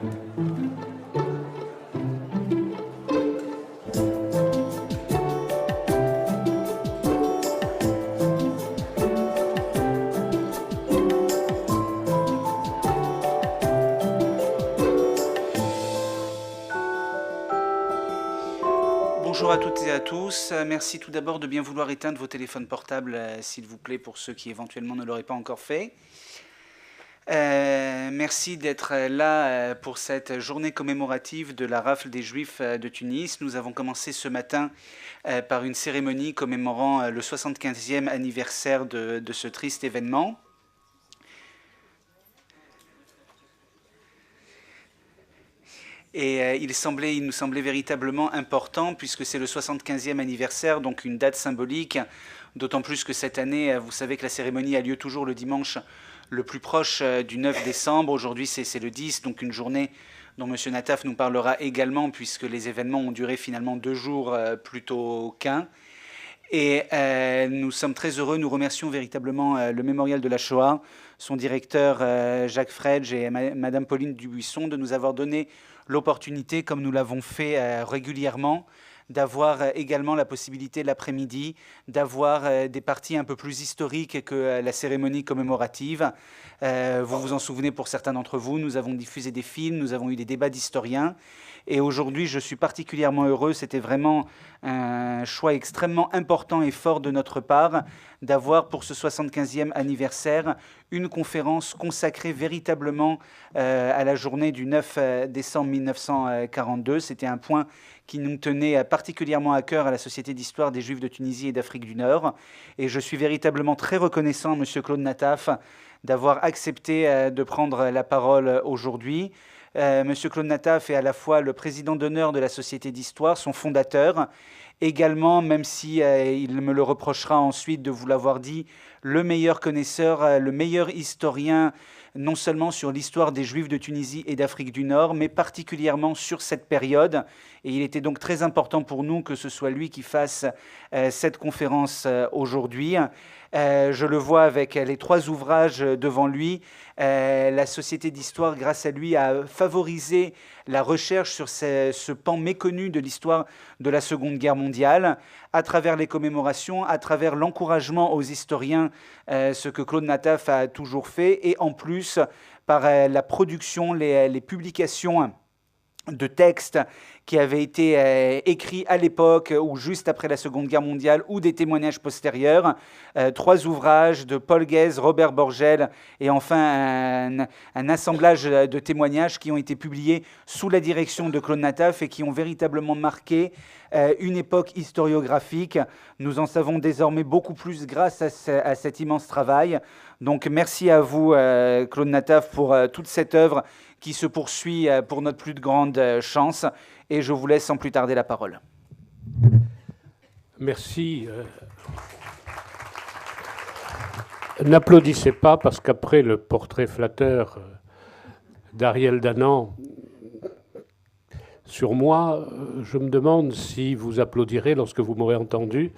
Bonjour à toutes et à tous. Merci tout d'abord de bien vouloir éteindre vos téléphones portables, s'il vous plaît, pour ceux qui éventuellement ne l'auraient pas encore fait. Merci d'être là pour cette journée commémorative de la rafle des Juifs de Tunis. Nous avons commencé ce matin par une cérémonie commémorant le 75e anniversaire de ce triste événement. Et il nous semblait véritablement important, puisque c'est le 75e anniversaire, donc une date symbolique, d'autant plus que cette année, vous savez que la cérémonie a lieu toujours le dimanche le plus proche du 9 décembre. Aujourd'hui, c'est le 10, donc une journée dont M. Nataf nous parlera également, puisque les événements ont duré finalement 2 jours plutôt qu'un. Et nous sommes très heureux, nous remercions véritablement le Mémorial de la Shoah, son directeur Jacques Fredge et Madame Pauline Dubuisson de nous avoir donné l'opportunité, comme nous l'avons fait régulièrement, d'avoir également la possibilité l'après-midi d'avoir des parties un peu plus historiques que la cérémonie commémorative. Vous vous en souvenez pour certains d'entre vous, nous avons diffusé des films, nous avons eu des débats d'historiens. Et aujourd'hui, je suis particulièrement heureux, c'était vraiment un choix extrêmement important et fort de notre part d'avoir pour ce 75e anniversaire une conférence consacrée véritablement à la journée du 9 décembre 1942. C'était un point qui nous tenait particulièrement à cœur à la Société d'histoire des Juifs de Tunisie et d'Afrique du Nord. Et je suis véritablement très reconnaissant, M. Claude Nataf, d'avoir accepté de prendre la parole aujourd'hui. Monsieur Claude Nataf est à la fois le président d'honneur de la Société d'Histoire, son fondateur, également, même si il me le reprochera ensuite de vous l'avoir dit, le meilleur connaisseur, le meilleur historien, non seulement sur l'histoire des Juifs de Tunisie et d'Afrique du Nord, mais particulièrement sur cette période. Et il était donc très important pour nous que ce soit lui qui fasse cette conférence aujourd'hui. Je le vois avec les 3 ouvrages devant lui. La Société d'Histoire, grâce à lui, a favorisé la recherche sur ce pan méconnu de l'histoire de la Seconde Guerre mondiale, à travers les commémorations, à travers l'encouragement aux historiens, ce que Claude Nataf a toujours fait, et en plus par la production, les publications de textes qui avaient été écrits à l'époque ou juste après la Seconde Guerre mondiale ou des témoignages postérieurs. 3 ouvrages de Paul Guez, Robert Borgel et enfin un assemblage de témoignages qui ont été publiés sous la direction de Claude Nataf et qui ont véritablement marqué une époque historiographique. Nous en savons désormais beaucoup plus grâce à cet immense travail. Donc merci à vous, Claude Nataf, pour toute cette œuvre qui se poursuit pour notre plus grande chance. Et je vous laisse sans plus tarder la parole. Merci. N'applaudissez pas, parce qu'après le portrait flatteur d'Ariel Danan sur moi, je me demande si vous applaudirez lorsque vous m'aurez entendu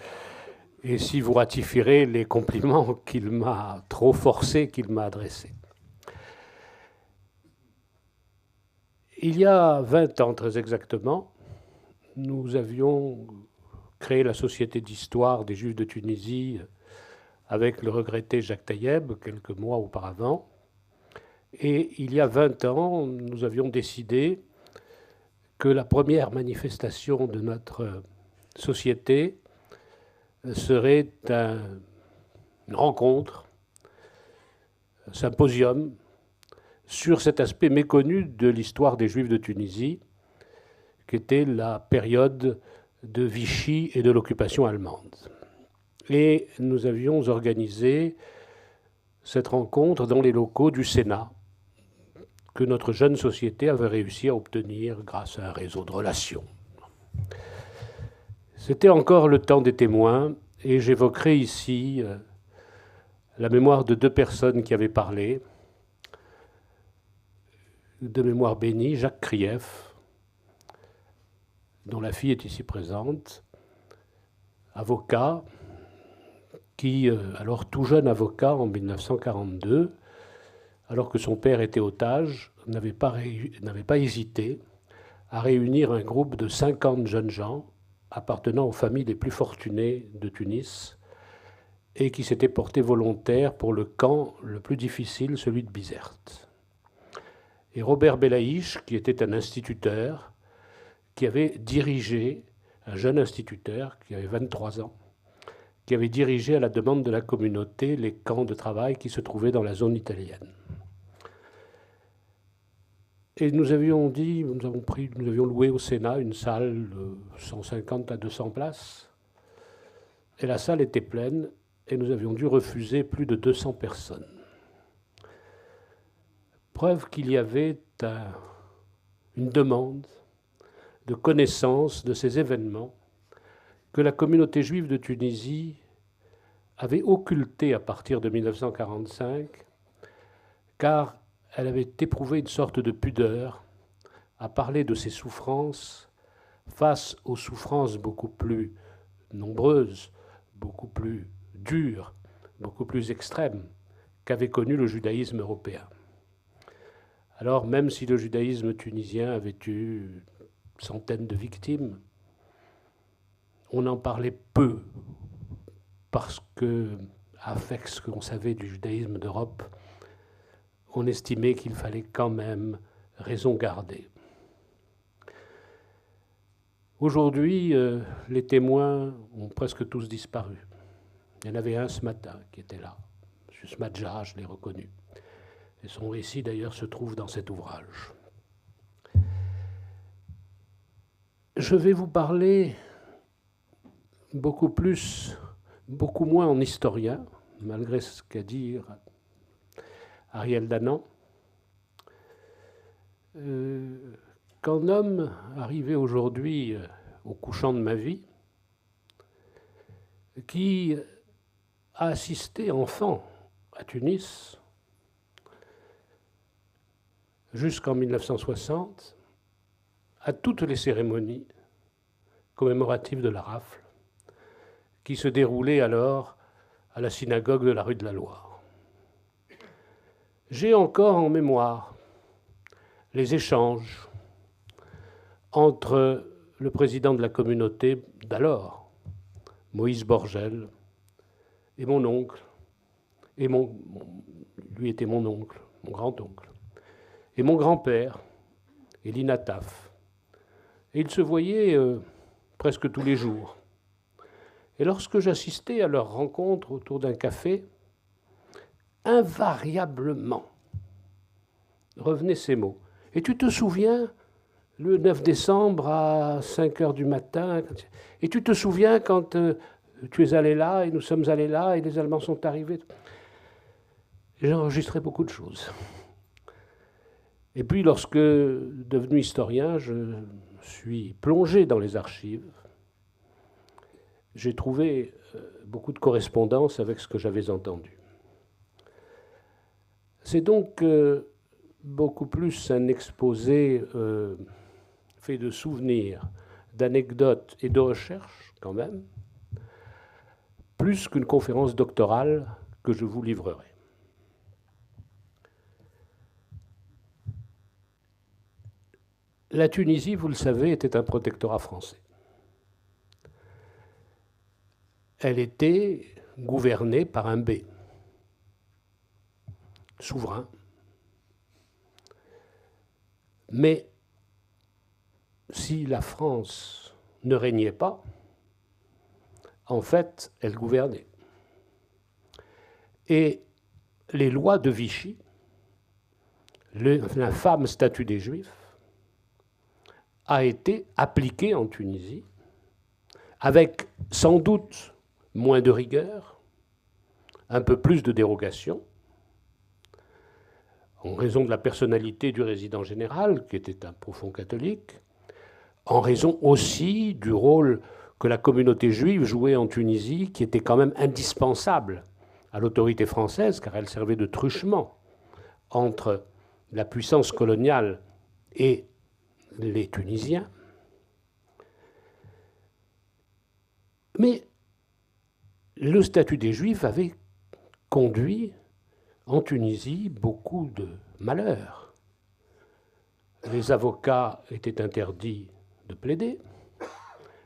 et si vous ratifierez les compliments qu'il m'a trop forcés, qu'il m'a adressés. Il y a 20 ans, très exactement, nous avions créé la Société d'histoire des Juifs de Tunisie avec le regretté Jacques Taïeb, quelques mois auparavant. Et il y a 20 ans, nous avions décidé que la première manifestation de notre société serait une rencontre, un symposium, sur cet aspect méconnu de l'histoire des Juifs de Tunisie, qui était la période de Vichy et de l'occupation allemande. Et nous avions organisé cette rencontre dans les locaux du Sénat, que notre jeune société avait réussi à obtenir grâce à un réseau de relations. C'était encore le temps des témoins, et j'évoquerai ici la mémoire de 2 personnes qui avaient parlé, de mémoire bénie, Jacques Krief, dont la fille est ici présente, avocat, qui, alors tout jeune avocat en 1942, alors que son père était otage, n'avait pas hésité à réunir un groupe de 50 jeunes gens appartenant aux familles les plus fortunées de Tunis et qui s'étaient portés volontaires pour le camp le plus difficile, celui de Bizerte. Et Robert Belaïch, qui était un instituteur, qui avait dirigé, un jeune instituteur qui avait 23 ans, qui avait dirigé à la demande de la communauté les camps de travail qui se trouvaient dans la zone italienne. Et nous avions loué au Sénat une salle de 150 à 200 places. Et la salle était pleine et nous avions dû refuser plus de 200 personnes. Preuve qu'il y avait une demande de connaissance de ces événements que la communauté juive de Tunisie avait occulté à partir de 1945, car elle avait éprouvé une sorte de pudeur à parler de ses souffrances face aux souffrances beaucoup plus nombreuses, beaucoup plus dures, beaucoup plus extrêmes qu'avait connu le judaïsme européen. Alors, même si le judaïsme tunisien avait eu centaines de victimes, on en parlait peu, parce que, avec ce qu'on savait du judaïsme d'Europe, on estimait qu'il fallait quand même raison garder. Aujourd'hui, les témoins ont presque tous disparu. Il y en avait un ce matin qui était là. M. Smadja, je l'ai reconnu. Et son récit, d'ailleurs, se trouve dans cet ouvrage. Je vais vous parler beaucoup moins en historien, malgré ce qu'a dit Ariel Danan, qu'en homme arrivé aujourd'hui au couchant de ma vie, qui a assisté enfant à Tunis jusqu'en 1960 à toutes les cérémonies commémoratives de la rafle qui se déroulaient alors à la synagogue de la rue de la Loire. J'ai encore en mémoire les échanges entre le président de la communauté d'alors, Moïse Borgel, et mon oncle, lui était mon oncle, mon grand-oncle, et mon grand-père, Elie Nataf. Et ils se voyaient presque tous les jours. Et lorsque j'assistais à leur rencontre autour d'un café, invariablement revenaient ces mots. Et tu te souviens, le 9 décembre à 5 heures du matin, et tu te souviens quand tu es allé là, et nous sommes allés là, et les Allemands sont arrivés. J'ai enregistré beaucoup de choses. Et puis, lorsque, devenu historien, je suis plongé dans les archives, j'ai trouvé beaucoup de correspondance avec ce que j'avais entendu. C'est donc beaucoup plus un exposé fait de souvenirs, d'anecdotes et de recherches, quand même, plus qu'une conférence doctorale que je vous livrerai. La Tunisie, vous le savez, était un protectorat français. Elle était gouvernée par un bey, souverain. Mais si la France ne régnait pas, en fait, elle gouvernait. Et les lois de Vichy, l'infâme statut des Juifs, a été appliquée en Tunisie, avec sans doute moins de rigueur, un peu plus de dérogation, en raison de la personnalité du résident général, qui était un profond catholique, en raison aussi du rôle que la communauté juive jouait en Tunisie, qui était quand même indispensable à l'autorité française, car elle servait de truchement entre la puissance coloniale et les Tunisiens. Mais le statut des Juifs avait conduit en Tunisie beaucoup de malheurs. Les avocats étaient interdits de plaider,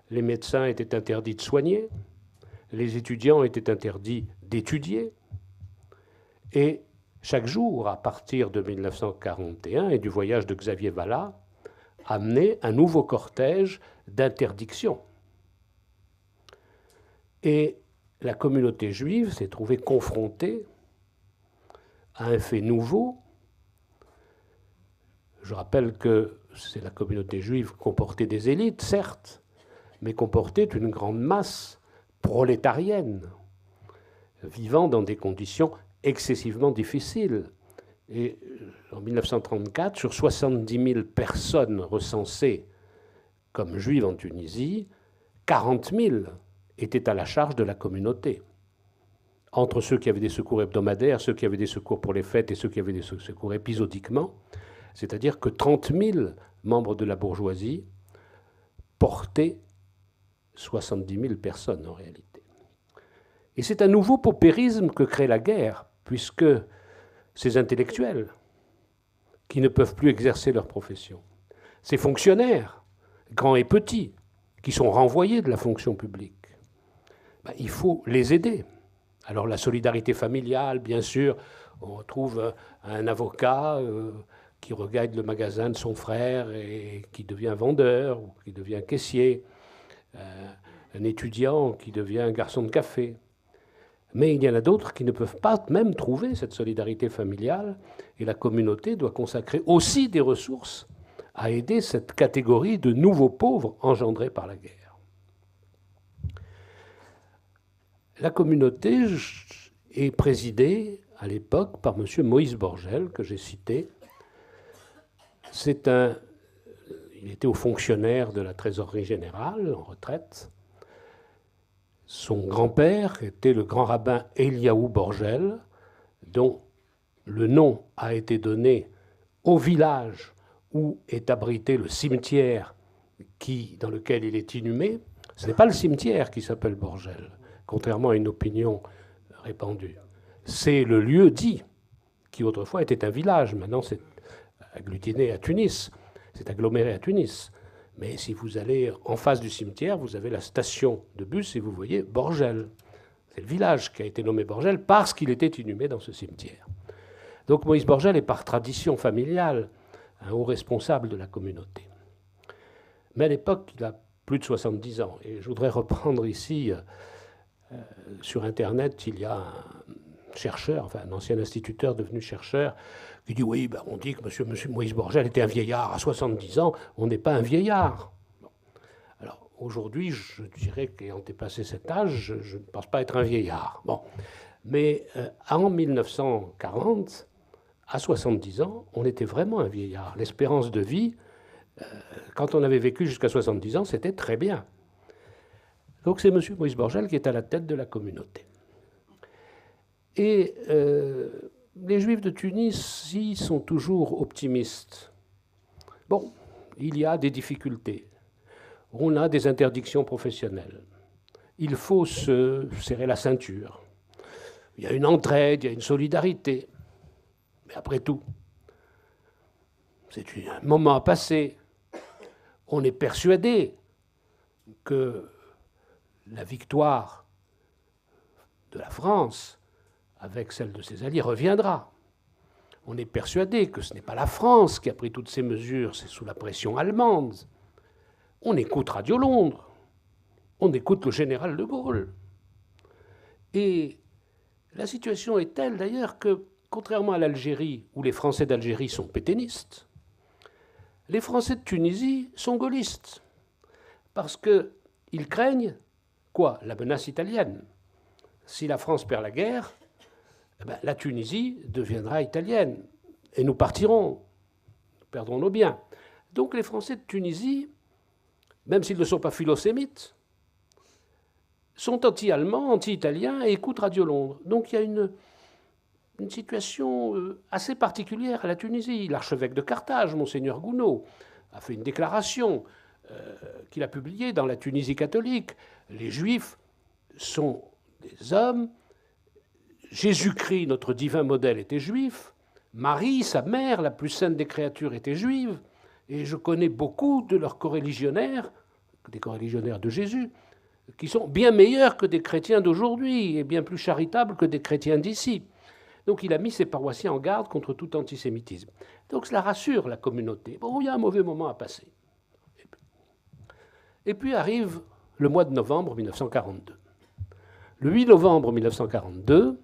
les médecins étaient interdits de soigner, les étudiants étaient interdits d'étudier, et chaque jour, à partir de 1941 et du voyage de Xavier Vallat, amenait un nouveau cortège d'interdictions. Et la communauté juive s'est trouvée confrontée à un fait nouveau. Je rappelle que c'est la communauté juive comportait des élites, certes, mais comportait une grande masse prolétarienne, vivant dans des conditions excessivement difficiles. Et en 1934, sur 70 000 personnes recensées comme juives en Tunisie, 40 000 étaient à la charge de la communauté. Entre ceux qui avaient des secours hebdomadaires, ceux qui avaient des secours pour les fêtes et ceux qui avaient des secours épisodiquement, c'est-à-dire que 30 000 membres de la bourgeoisie portaient 70 000 personnes en réalité. Et c'est un nouveau paupérisme que crée la guerre, puisque ces intellectuels qui ne peuvent plus exercer leur profession, ces fonctionnaires, grands et petits, qui sont renvoyés de la fonction publique, il faut les aider. Alors la solidarité familiale, bien sûr, on retrouve un avocat qui regagne le magasin de son frère et qui devient vendeur ou qui devient caissier, un étudiant qui devient garçon de café. Mais il y en a d'autres qui ne peuvent pas même trouver cette solidarité familiale et la communauté doit consacrer aussi des ressources à aider cette catégorie de nouveaux pauvres engendrés par la guerre. La communauté est présidée à l'époque par M. Moïse Borgel, que j'ai cité. Il était haut fonctionnaire de la trésorerie générale, en retraite. Son grand-père était le grand rabbin Eliaou Borgel, dont le nom a été donné au village où est abrité le cimetière dans lequel il est inhumé. Ce n'est pas le cimetière qui s'appelle Borgel, contrairement à une opinion répandue. C'est le lieu dit, qui autrefois était un village. Maintenant, c'est agglutiné à Tunis, c'est aggloméré à Tunis. Mais si vous allez en face du cimetière, vous avez la station de bus et vous voyez Borgel. C'est le village qui a été nommé Borgel parce qu'il était inhumé dans ce cimetière. Donc Moïse Borgel est par tradition familiale un haut responsable de la communauté. Mais à l'époque, il a plus de 70 ans. Et je voudrais reprendre ici, sur Internet, il y a un chercheur, enfin un ancien instituteur devenu chercheur, qui dit oui, on dit que M. Moïse Borgel était un vieillard à 70 ans, on n'est pas un vieillard. Bon. Alors aujourd'hui, je dirais qu'ayant dépassé cet âge, je ne pense pas être un vieillard. Bon. Mais en 1940, à 70 ans, on était vraiment un vieillard. L'espérance de vie, quand on avait vécu jusqu'à 70 ans, c'était très bien. Donc c'est M. Moïse Borgel qui est à la tête de la communauté. Et les Juifs de Tunisie sont toujours optimistes. Bon, il y a des difficultés. On a des interdictions professionnelles. Il faut se serrer la ceinture. Il y a une entraide, il y a une solidarité. Mais après tout, c'est un moment à passer. On est persuadé que la victoire de la France avec celle de ses alliés, reviendra. On est persuadé que ce n'est pas la France qui a pris toutes ces mesures, c'est sous la pression allemande. On écoute Radio Londres, on écoute le général de Gaulle. Et la situation est telle d'ailleurs que, contrairement à l'Algérie, où les Français d'Algérie sont pétainistes, les Français de Tunisie sont gaullistes. Parce qu'ils craignent, quoi? La menace italienne. Si la France perd la guerre, la Tunisie deviendra italienne et nous partirons, nous perdrons nos biens. Donc les Français de Tunisie, même s'ils ne sont pas philosémites, sont anti-allemands, anti-italiens et écoutent Radio Londres. Donc il y a une situation assez particulière à la Tunisie. L'archevêque de Carthage, Monseigneur Gounod, a fait une déclaration qu'il a publiée dans la Tunisie catholique. Les Juifs sont des hommes Jésus-Christ, notre divin modèle, était juif. Marie, sa mère, la plus sainte des créatures, était juive. Et je connais beaucoup de leurs coreligionnaires, des coreligionnaires de Jésus, qui sont bien meilleurs que des chrétiens d'aujourd'hui et bien plus charitables que des chrétiens d'ici. Donc il a mis ses paroissiens en garde contre tout antisémitisme. Donc cela rassure la communauté. Bon, il y a un mauvais moment à passer. Et puis arrive le mois de novembre 1942. Le 8 novembre 1942,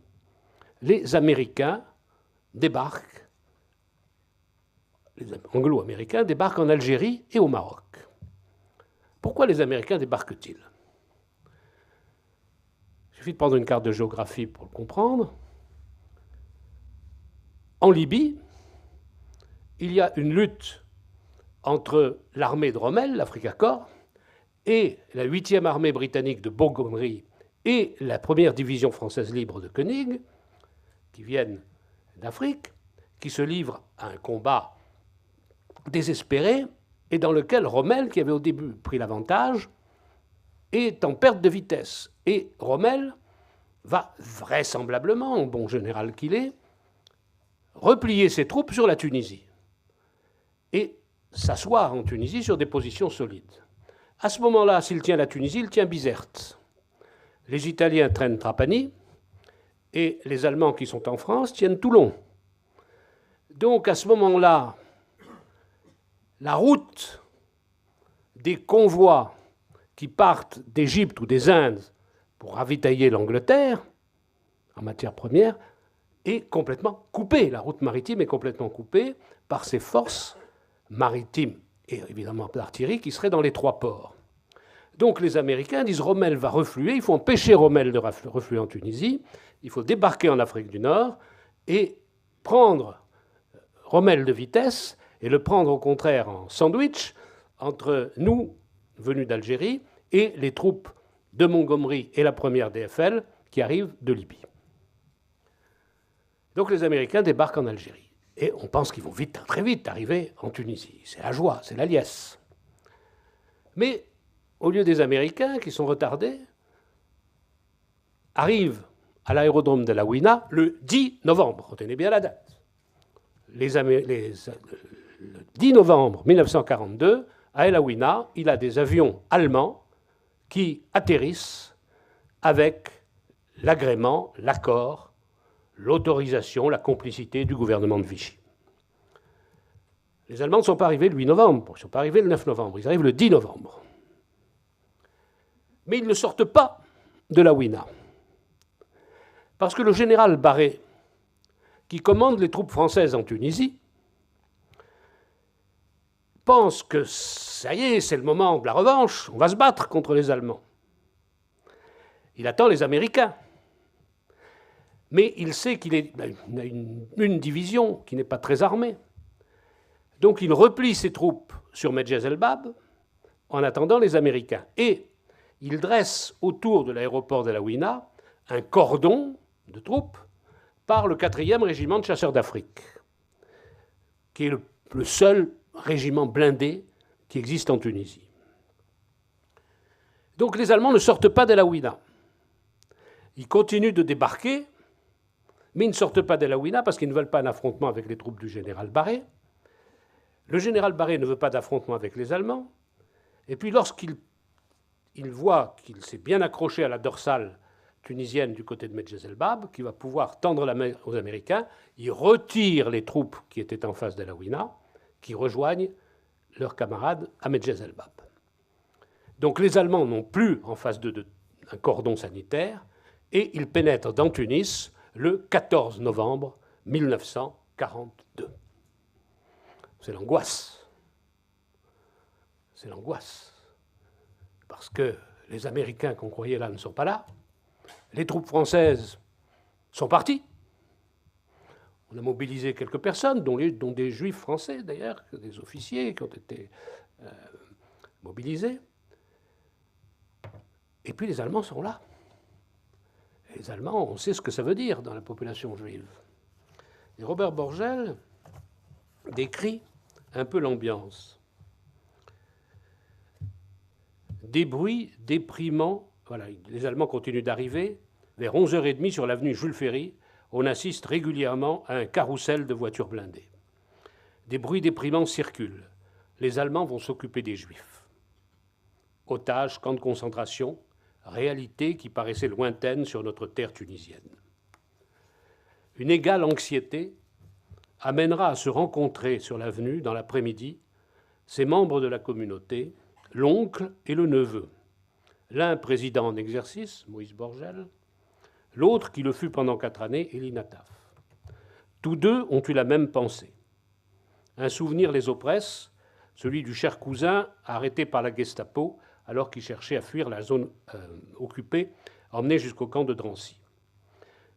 les Américains débarquent, les Anglo-Américains débarquent en Algérie et au Maroc. Pourquoi les Américains débarquent-ils? Il suffit de prendre une carte de géographie pour le comprendre. En Libye, il y a une lutte entre l'armée de Rommel, l'Africa Corps, et la 8e armée britannique de Montgomery et la 1re division française libre de Koenig, qui viennent d'Afrique, qui se livrent à un combat désespéré et dans lequel Rommel, qui avait au début pris l'avantage, est en perte de vitesse. Et Rommel va vraisemblablement, bon général qu'il est, replier ses troupes sur la Tunisie et s'asseoir en Tunisie sur des positions solides. À ce moment-là, s'il tient la Tunisie, il tient Bizerte. Les Italiens traînent Trapani et les Allemands qui sont en France tiennent Toulon. Donc à ce moment-là, la route des convois qui partent d'Égypte ou des Indes pour ravitailler l'Angleterre en matière première est complètement coupée. La route maritime est complètement coupée par ces forces maritimes et évidemment d'artillerie qui seraient dans les 3 ports. Donc les Américains disent Rommel va refluer, il faut empêcher Rommel de refluer en Tunisie, il faut débarquer en Afrique du Nord et prendre Rommel de vitesse et le prendre au contraire en sandwich entre nous, venus d'Algérie, et les troupes de Montgomery et la 1re DFL qui arrivent de Libye. Donc les Américains débarquent en Algérie. Et on pense qu'ils vont vite, très vite arriver en Tunisie. C'est la joie, c'est la liesse. Mais au lieu des Américains qui sont retardés, arrivent à l'aérodrome de la Ouina le 10 novembre. Retenez bien la date. Le 10 novembre 1942, à El Aouina, il a des avions allemands qui atterrissent avec l'agrément, l'accord, l'autorisation, la complicité du gouvernement de Vichy. Les Allemands ne sont pas arrivés le 8 novembre, ils ne sont pas arrivés le 9 novembre, ils arrivent le 10 novembre. Mais ils ne sortent pas de la Ouina. Parce que le général Barré, qui commande les troupes françaises en Tunisie, pense que ça y est, c'est le moment de la revanche, on va se battre contre les Allemands. Il attend les Américains. Mais il sait qu'il a une division qui n'est pas très armée. Donc il replie ses troupes sur Medjez el-Bab en attendant les Américains. Et il dresse autour de l'aéroport de la Ouina un cordon de troupes par le 4e régiment de chasseurs d'Afrique, qui est le seul régiment blindé qui existe en Tunisie. Donc les Allemands ne sortent pas de la Ouina. Ils continuent de débarquer, mais ils ne sortent pas de la Ouina parce qu'ils ne veulent pas un affrontement avec les troupes du général Barré. Le général Barré ne veut pas d'affrontement avec les Allemands. Et puis lorsqu'il voit qu'il s'est bien accroché à la dorsale tunisienne du côté de Medjez el-Bab, qui va pouvoir tendre la main aux Américains, il retire les troupes qui étaient en face de la Ouina, qui rejoignent leurs camarades à Medjez el-Bab. Donc les Allemands n'ont plus en face d'eux un cordon sanitaire, et ils pénètrent dans Tunis le 14 novembre 1942. C'est l'angoisse. C'est l'angoisse. Parce que les Américains qu'on croyait là ne sont pas là. Les troupes françaises sont parties. On a mobilisé quelques personnes, dont des juifs français d'ailleurs, des officiers qui ont été mobilisés. Et puis les Allemands sont là. Et les Allemands, on sait ce que ça veut dire dans la population juive. Et Robert Borgel décrit un peu l'ambiance. Des bruits déprimants. Voilà, les Allemands continuent d'arriver. Vers 11h30 sur l'avenue Jules Ferry, on assiste régulièrement à un carrousel de voitures blindées. Des bruits déprimants circulent. Les Allemands vont s'occuper des Juifs. Otages, camps de concentration, réalité qui paraissait lointaine sur notre terre tunisienne. Une égale anxiété amènera à se rencontrer sur l'avenue dans l'après-midi ces membres de la communauté, l'oncle et le neveu. L'un président en exercice, Moïse Borgel, l'autre qui le fut pendant 4 années, Elie Nataf. Tous deux ont eu la même pensée. Un souvenir les oppresse, celui du cher cousin arrêté par la Gestapo alors qu'il cherchait à fuir la zone occupée, emmené jusqu'au camp de Drancy.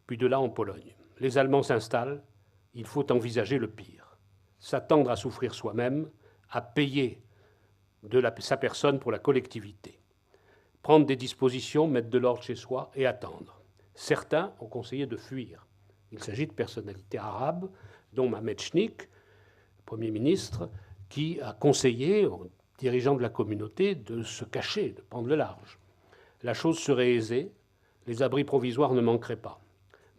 Puis de là en Pologne. Les Allemands s'installent, il faut envisager le pire. S'attendre à souffrir soi-même, à payer de sa personne pour la collectivité. Prendre des dispositions, mettre de l'ordre chez soi et attendre. Certains ont conseillé de fuir. Il s'agit de personnalités arabes, dont Mehmet Schnik, Premier ministre, qui a conseillé aux dirigeants de la communauté de se cacher, de prendre le large. La chose serait aisée, les abris provisoires ne manqueraient pas.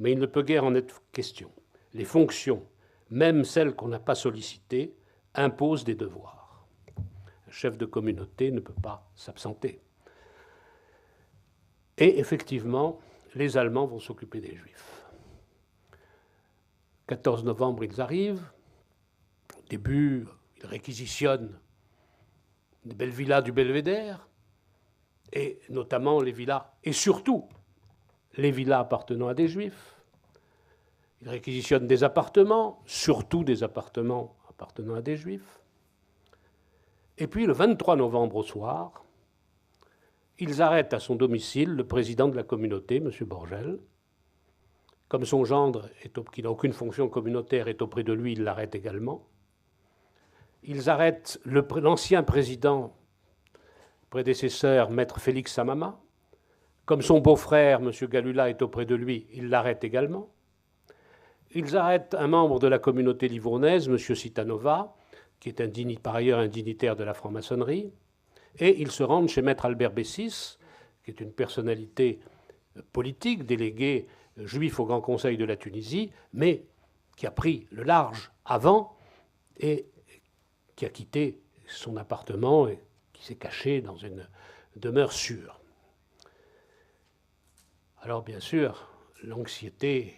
Mais il ne peut guère en être question. Les fonctions, même celles qu'on n'a pas sollicitées, imposent des devoirs. Un chef de communauté ne peut pas s'absenter. Et effectivement, les Allemands vont s'occuper des Juifs. 14 novembre, ils arrivent. Au début, ils réquisitionnent des belles villas du Belvédère, et notamment les villas, et surtout les villas appartenant à des Juifs. Ils réquisitionnent des appartements, surtout des appartements appartenant à des Juifs. Et puis, le 23 novembre au soir, ils arrêtent à son domicile le président de la communauté, M. Borgel. Comme son gendre, qui n'a aucune fonction communautaire, est auprès de lui, il l'arrête également. Ils arrêtent l'ancien président prédécesseur, maître Félix Samama. Comme son beau-frère, M. Galula, est auprès de lui, il l'arrête également. Ils arrêtent un membre de la communauté livournaise, M. Citanova, qui est par ailleurs un dignitaire de la franc-maçonnerie, et ils se rendent chez maître Albert Bessis, qui est une personnalité politique, délégué juif au Grand Conseil de la Tunisie, mais qui a pris le large avant et qui a quitté son appartement et qui s'est caché dans une demeure sûre. Alors bien sûr, l'anxiété,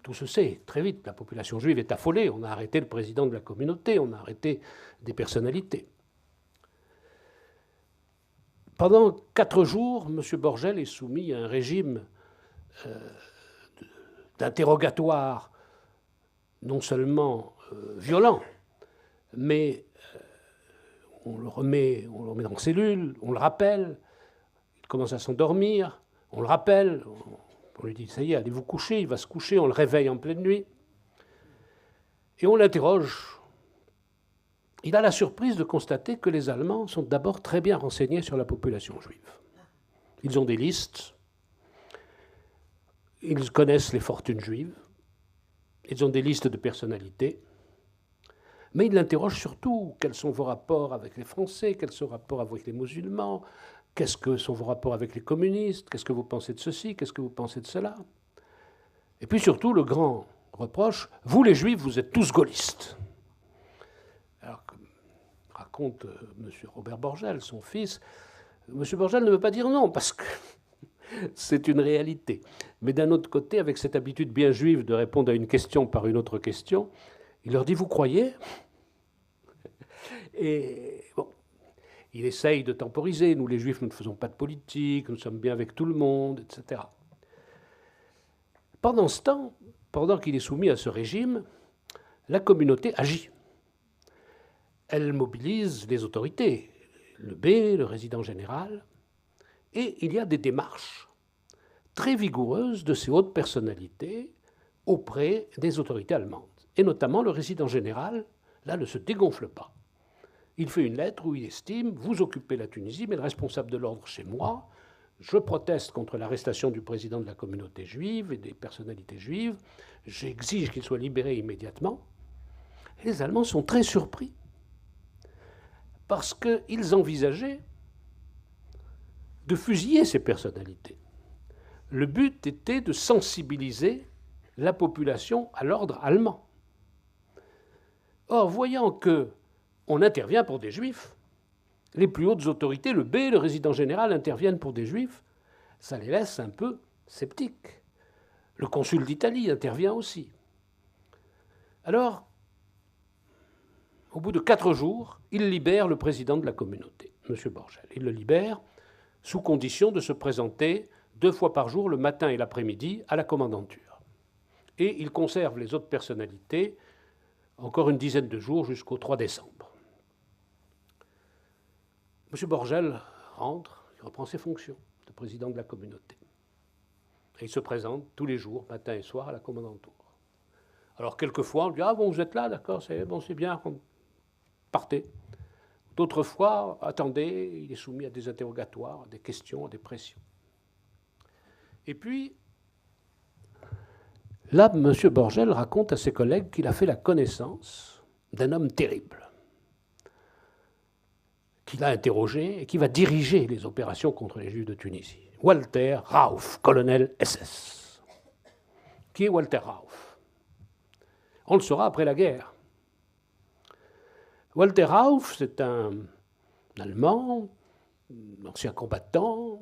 tout se sait très vite, la population juive est affolée, on a arrêté le président de la communauté, on a arrêté des personnalités. Pendant 4 jours, M. Borgel est soumis à un régime d'interrogatoire non seulement violent, mais on le remet en cellule, on le rappelle, il commence à s'endormir, on le rappelle, on lui dit « ça y est, allez vous coucher », il va se coucher, on le réveille en pleine nuit, et on l'interroge. Il a la surprise de constater que les Allemands sont d'abord très bien renseignés sur la population juive. Ils ont des listes, ils connaissent les fortunes juives, ils ont des listes de personnalités, mais ils l'interrogent surtout. Quels sont vos rapports avec les Français? Quels sont vos rapports avec les musulmans? Qu'est-ce que sont vos rapports avec les communistes? Qu'est-ce que vous pensez de ceci? Qu'est-ce que vous pensez de cela? Et puis surtout, le grand reproche, vous les Juifs, vous êtes tous gaullistes. Alors, comme raconte M. Robert Borgel, son fils, M. Borgel ne veut pas dire non, parce que c'est une réalité. Mais d'un autre côté, avec cette habitude bien juive de répondre à une question par une autre question, il leur dit « vous croyez ?» Et bon, il essaye de temporiser. Nous, les Juifs, nous ne faisons pas de politique, nous sommes bien avec tout le monde, etc. Pendant ce temps, pendant qu'il est soumis à ce régime, la communauté agit. Elle mobilise les autorités, le B, le résident général, et il y a des démarches très vigoureuses de ces hautes personnalités auprès des autorités allemandes. Et notamment, le résident général, là, ne se dégonfle pas. Il fait une lettre où il estime « vous occupez la Tunisie, mais le responsable de l'ordre, c'est moi. Je proteste contre l'arrestation du président de la communauté juive et des personnalités juives. J'exige qu'il soit libéré immédiatement. » Et les Allemands sont très surpris parce qu'ils envisageaient de fusiller ces personnalités. Le but était de sensibiliser la population à l'ordre allemand. Or, voyant qu'on intervient pour des juifs, les plus hautes autorités, le B, le résident général, interviennent pour des juifs, ça les laisse un peu sceptiques. Le consul d'Italie intervient aussi. Alors, au bout de 4 jours, il libère le président de la communauté, M. Borgel. Il le libère sous condition de se présenter 2 fois par jour, le matin et l'après-midi, à la commandanture. Et il conserve les autres personnalités encore une dizaine de jours jusqu'au 3 décembre. M. Borgel rentre, il reprend ses fonctions de président de la communauté. Et il se présente tous les jours, matin et soir, à la commandanture. Alors, quelquefois, on dit « Ah bon, vous êtes là, d'accord, c'est bien, partez ». D'autres fois, attendez, il est soumis à des interrogatoires, à des questions, à des pressions. Et puis, là, M. Borgel raconte à ses collègues qu'il a fait la connaissance d'un homme terrible, qu'il a interrogé et qui va diriger les opérations contre les Juifs de Tunisie. Walter Rauff, colonel SS. Qui est Walter Rauff? On le saura après la guerre. Walter Rauff, c'est un Allemand, ancien combattant,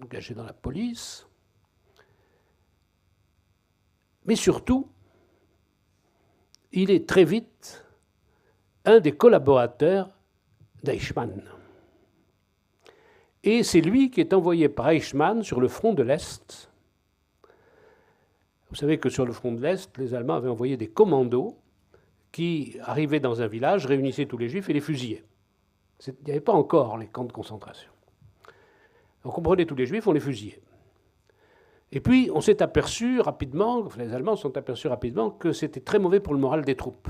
engagé dans la police, mais surtout, il est très vite un des collaborateurs d'Eichmann. Et c'est lui qui est envoyé par Eichmann sur le front de l'Est. Vous savez que sur le front de l'Est, les Allemands avaient envoyé des commandos qui arrivaient dans un village, réunissaient tous les Juifs et les fusillaient. Il n'y avait pas encore les camps de concentration. Donc on prenait tous les Juifs, on les fusillait. Et puis on s'est aperçu rapidement, les Allemands se sont aperçus rapidement que c'était très mauvais pour le moral des troupes.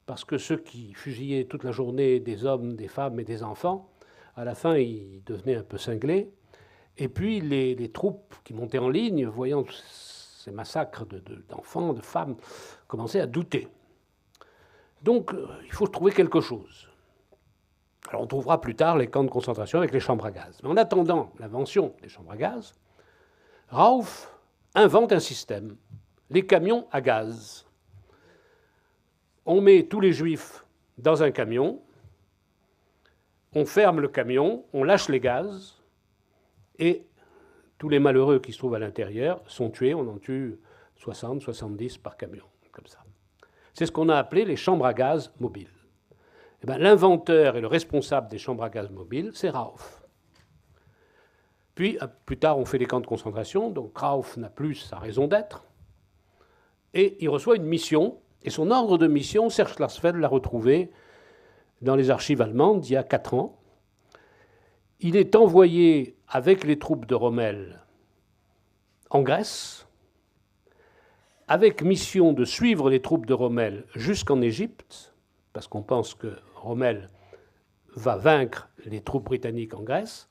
Parce que ceux qui fusillaient toute la journée des hommes, des femmes et des enfants, à la fin, ils devenaient un peu cinglés. Et puis les troupes qui montaient en ligne, voyant ces massacres d'enfants, de femmes, commençaient à douter. Donc, il faut trouver quelque chose. Alors, on trouvera plus tard les camps de concentration avec les chambres à gaz. Mais en attendant l'invention des chambres à gaz, Rauff invente un système, les camions à gaz. On met tous les Juifs dans un camion, on ferme le camion, on lâche les gaz, et tous les malheureux qui se trouvent à l'intérieur sont tués. On en tue 60, 70 par camion, comme ça. C'est ce qu'on a appelé les chambres à gaz mobiles. Eh bien, l'inventeur et le responsable des chambres à gaz mobiles, c'est Rauff. Puis, plus tard, on fait les camps de concentration, donc Rauff n'a plus sa raison d'être, et il reçoit une mission, et son ordre de mission, Serge Klarsfeld l'a retrouvé dans les archives allemandes il y a 4 ans. Il est envoyé avec les troupes de Rommel en Grèce, avec mission de suivre les troupes de Rommel jusqu'en Égypte, parce qu'on pense que Rommel va vaincre les troupes britanniques en Grèce,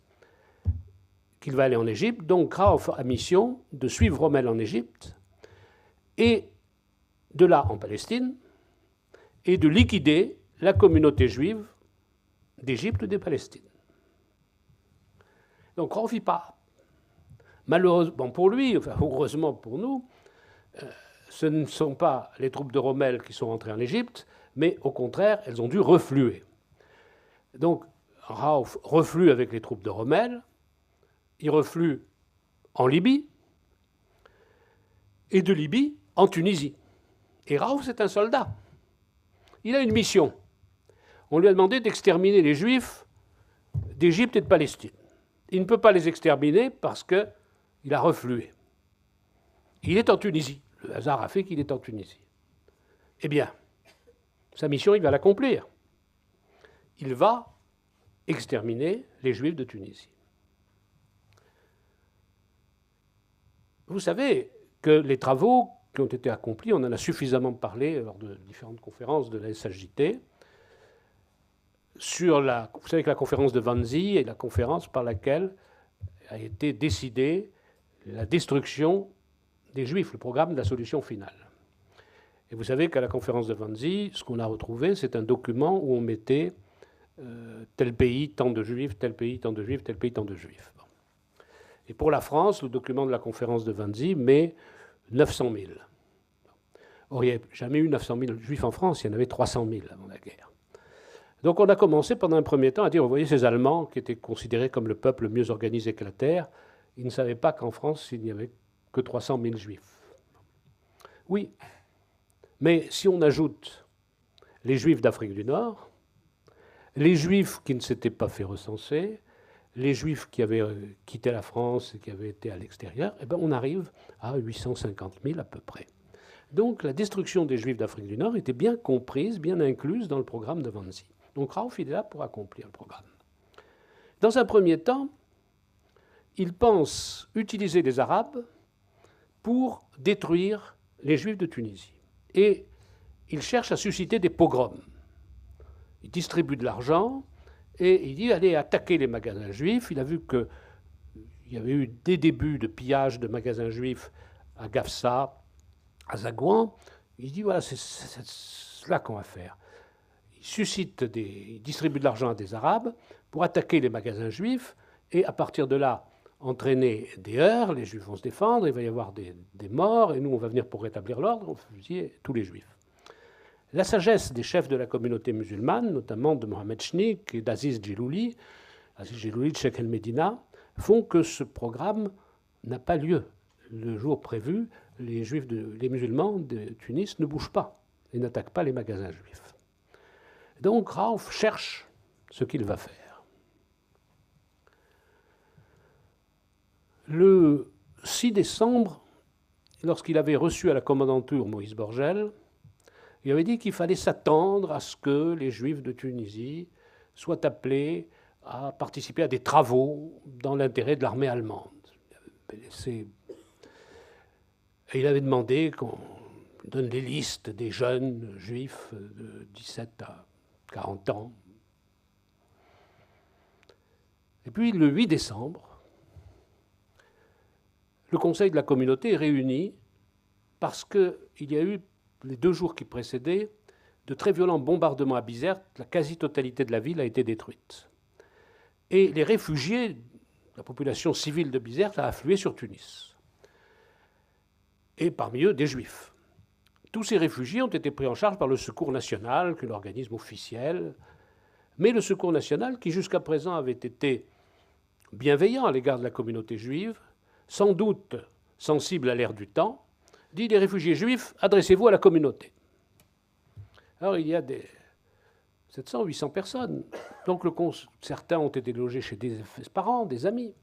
qu'il va aller en Égypte. Donc Rauff a mission de suivre Rommel en Égypte, et de là en Palestine, et de liquider la communauté juive d'Égypte et de Palestine. Donc Rauff y part. Malheureusement pour lui, enfin heureusement pour nous, ce ne sont pas les troupes de Rommel qui sont entrées en Égypte, mais au contraire, elles ont dû refluer. Donc Rauff reflue avec les troupes de Rommel, il reflue en Libye, et de Libye en Tunisie. Et Rauff, c'est un soldat. Il a une mission. On lui a demandé d'exterminer les Juifs d'Égypte et de Palestine. Il ne peut pas les exterminer parce qu'il a reflué. Il est en Tunisie. Le hasard a fait qu'il est en Tunisie. Eh bien, sa mission, il va l'accomplir. Il va exterminer les Juifs de Tunisie. Vous savez que les travaux qui ont été accomplis, on en a suffisamment parlé lors de différentes conférences de la SHJT, vous savez que la conférence de Wannsee est la conférence par laquelle a été décidée la destruction des Juifs, le programme de la solution finale. Et vous savez qu'à la conférence de Wannsee, ce qu'on a retrouvé, c'est un document où on mettait tel pays, tant de Juifs, tel pays, tant de Juifs, tel pays, tant de Juifs. Bon. Et pour la France, le document de la conférence de Wannsee met 900 000. Or, il n'y avait jamais eu 900 000 juifs en France, il y en avait 300 000 avant la guerre. Donc on a commencé pendant un premier temps à dire, vous voyez, ces Allemands, qui étaient considérés comme le peuple le mieux organisé que la Terre, ils ne savaient pas qu'en France, il n'y avait que 300 000 juifs. Oui, mais si on ajoute les juifs d'Afrique du Nord, les juifs qui ne s'étaient pas fait recenser, les juifs qui avaient quitté la France et qui avaient été à l'extérieur, eh ben on arrive à 850 000 à peu près. Donc la destruction des juifs d'Afrique du Nord était bien comprise, bien incluse dans le programme de Wannsee. Donc Rauf, il est là pour accomplir le programme. Dans un premier temps, il pense utiliser les Arabes pour détruire les Juifs de Tunisie. Et il cherche à susciter des pogroms. Il distribue de l'argent et il dit allez attaquer les magasins juifs. Il a vu qu'il y avait eu des débuts de pillage de magasins juifs à Gafsa, à Zagouan. Il dit voilà, c'est cela qu'on va faire. Il distribue de l'argent à des Arabes pour attaquer les magasins juifs et à partir de là, entraîner des heurts, les Juifs vont se défendre, il va y avoir des morts et nous on va venir pour rétablir l'ordre, on va fusiller tous les Juifs. La sagesse des chefs de la communauté musulmane, notamment de Mohamed Chnik et d'Aziz Djilouli de Cheikh El Medina, font que ce programme n'a pas lieu. Le jour prévu, les musulmans de Tunis ne bougent pas et n'attaquent pas les magasins juifs. Donc Rauf cherche ce qu'il va faire. Le 6 décembre, lorsqu'il avait reçu à la commandanture Moïse Borgel, il avait dit qu'il fallait s'attendre à ce que les Juifs de Tunisie soient appelés à participer à des travaux dans l'intérêt de l'armée allemande. Et il avait demandé qu'on donne les listes des jeunes Juifs de 17 à 40 ans. Et puis le 8 décembre, le Conseil de la communauté est réuni parce qu'il y a eu, les 2 jours qui précédaient, de très violents bombardements à Bizerte. La quasi-totalité de la ville a été détruite. Et les réfugiés, la population civile de Bizerte, a afflué sur Tunis. Et parmi eux, des Juifs. Tous ces réfugiés ont été pris en charge par le Secours national, qui est l'organisme officiel. Mais le Secours national, qui jusqu'à présent avait été bienveillant à l'égard de la communauté juive, sans doute sensible à l'ère du temps, dit les réfugiés juifs, adressez-vous à la communauté. Alors il y a des 700, 800 personnes. Donc certains ont été logés chez des parents, des amis.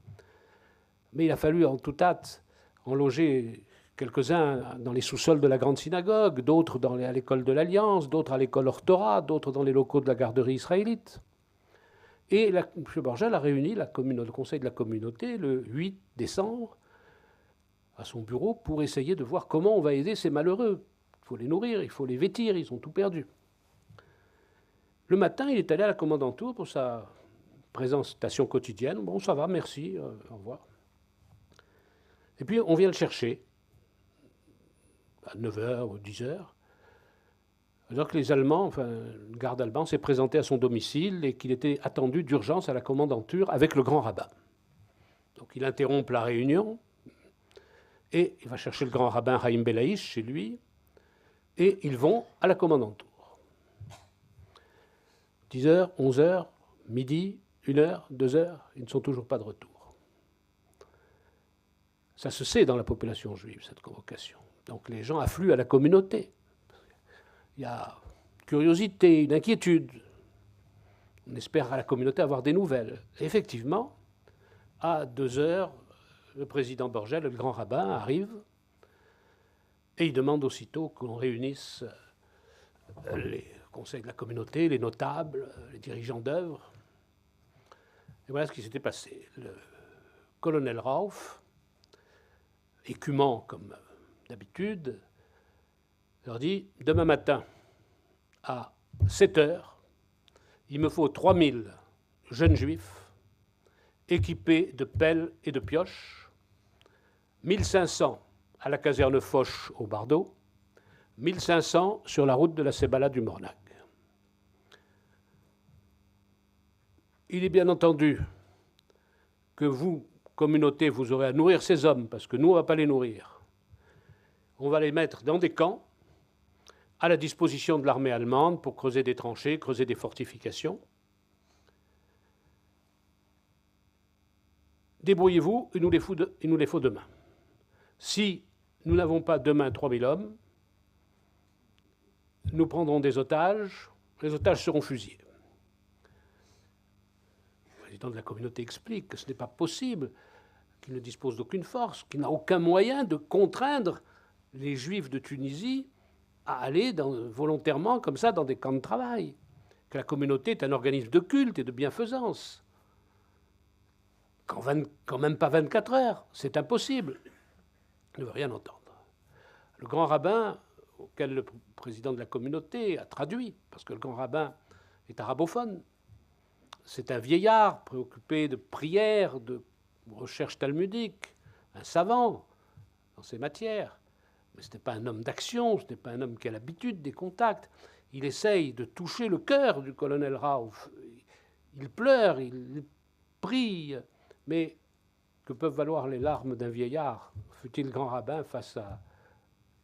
Mais il a fallu en toute hâte en loger quelques-uns dans les sous-sols de la grande synagogue, d'autres à l'école de l'Alliance, d'autres à l'école Orthora, d'autres dans les locaux de la garderie israélite. Et M. Borgel a réuni le conseil de la communauté le 8 décembre à son bureau pour essayer de voir comment on va aider ces malheureux. Il faut les nourrir, il faut les vêtir, ils ont tout perdu. Le matin, il est allé à la commandanture pour sa présentation quotidienne. Bon, ça va, merci, au revoir. Et puis, on vient le chercher à 9h ou 10h, alors que les Allemands, le garde allemand s'est présenté à son domicile et qu'il était attendu d'urgence à la commandanture avec le grand rabbin. Donc il interrompt la réunion et il va chercher le grand rabbin Haïm Belaïch chez lui et ils vont à la commandanture. 10h, 11h, midi, 1h, 2h, ils ne sont toujours pas de retour. Ça se sait dans la population juive, cette convocation. Donc les gens affluent à la communauté. Il y a une curiosité, une inquiétude. On espère à la communauté avoir des nouvelles. Et effectivement, à 2h, le président Borgel, le grand rabbin, arrive et il demande aussitôt qu'on réunisse les conseils de la communauté, les notables, les dirigeants d'œuvre. Et voilà ce qui s'était passé. Le colonel Rauf, écumant comme d'habitude, leur dit « Demain matin, à 7h, il me faut 3000 jeunes juifs équipés de pelles et de pioches, 1500 à la caserne Foch au Bardo, 1500 sur la route de la Sebala du Mornag. Il est bien entendu que vous, communauté, vous aurez à nourrir ces hommes, parce que nous, on ne va pas les nourrir. On va les mettre dans des camps, à la disposition de l'armée allemande pour creuser des tranchées, creuser des fortifications. Débrouillez-vous, il nous les faut demain. Si nous n'avons pas demain 3000 hommes, nous prendrons des otages, les otages seront fusillés. Le président de la communauté explique que ce n'est pas possible, qu'il ne dispose d'aucune force, qu'il n'a aucun moyen de contraindre les Juifs de Tunisie à aller volontairement comme ça dans des camps de travail, que la communauté est un organisme de culte et de bienfaisance. Quand même pas 24 heures, c'est impossible. Il ne veut rien entendre. Le grand rabbin, auquel le président de la communauté a traduit, parce que le grand rabbin est arabophone, c'est un vieillard préoccupé de prière, de recherche talmudique, un savant dans ces matières. Mais ce n'est pas un homme d'action, ce n'est pas un homme qui a l'habitude des contacts. Il essaye de toucher le cœur du colonel Rauf. Il pleure, il prie, mais que peuvent valoir les larmes d'un vieillard, fut-il grand rabbin, face à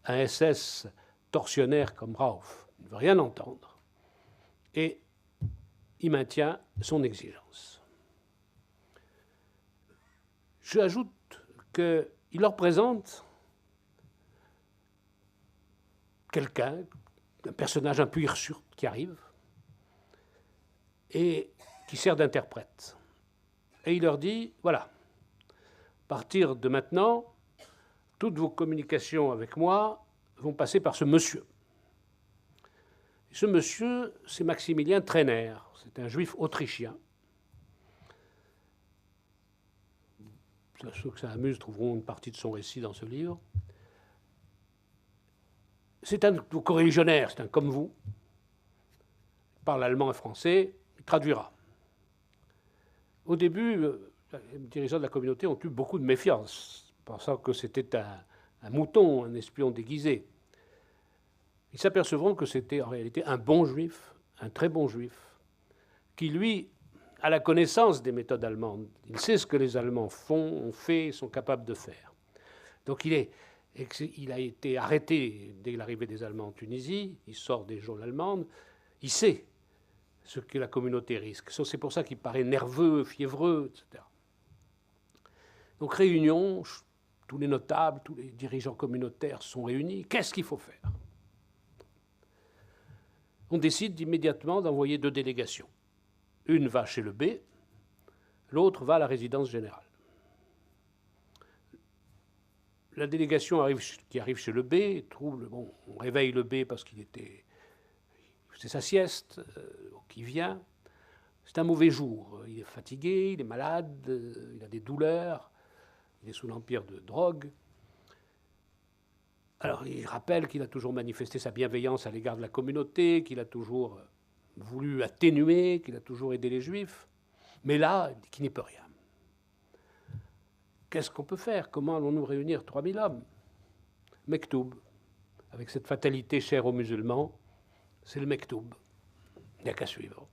un SS tortionnaire comme Rauf? Il ne veut rien entendre. Et il maintient son exigence. J'ajoute qu'il leur présente quelqu'un, un personnage un peu hirsute qui arrive et qui sert d'interprète. Et il leur dit, voilà, à partir de maintenant, toutes vos communications avec moi vont passer par ce monsieur. Et ce monsieur, c'est Maximilien Trainer, c'est un juif autrichien. Ceux que ça amuse trouveront une partie de son récit dans ce livre. C'est un coreligionnaire, c'est un comme vous. Il parle allemand et français, il traduira. Au début, les dirigeants de la communauté ont eu beaucoup de méfiance, pensant que c'était un mouton, un espion déguisé. Ils s'apercevront que c'était en réalité un bon juif, un très bon juif, qui, lui, a la connaissance des méthodes allemandes. Il sait ce que les Allemands font, ont fait, sont capables de faire. Donc il a été arrêté dès l'arrivée des Allemands en Tunisie, il sort des geôles allemandes, il sait ce que la communauté risque. C'est pour ça qu'il paraît nerveux, fiévreux, etc. Donc réunion, tous les notables, tous les dirigeants communautaires sont réunis. Qu'est-ce qu'il faut faire? On décide immédiatement d'envoyer 2 délégations. Une va chez le B, l'autre va à la résidence générale. La délégation qui arrive chez le B trouve, on réveille le B parce qu'il faisait sa sieste, donc il vient. C'est un mauvais jour. Il est fatigué, il est malade, il a des douleurs, il est sous l'empire de drogue. Alors il rappelle qu'il a toujours manifesté sa bienveillance à l'égard de la communauté, qu'il a toujours voulu atténuer, qu'il a toujours aidé les Juifs. Mais là, il dit qu'il n'y peut rien. Qu'est-ce qu'on peut faire? Comment allons-nous réunir 3000 hommes? Mektoub, avec cette fatalité chère aux musulmans, c'est le Mektoub. Il n'y a qu'à suivre.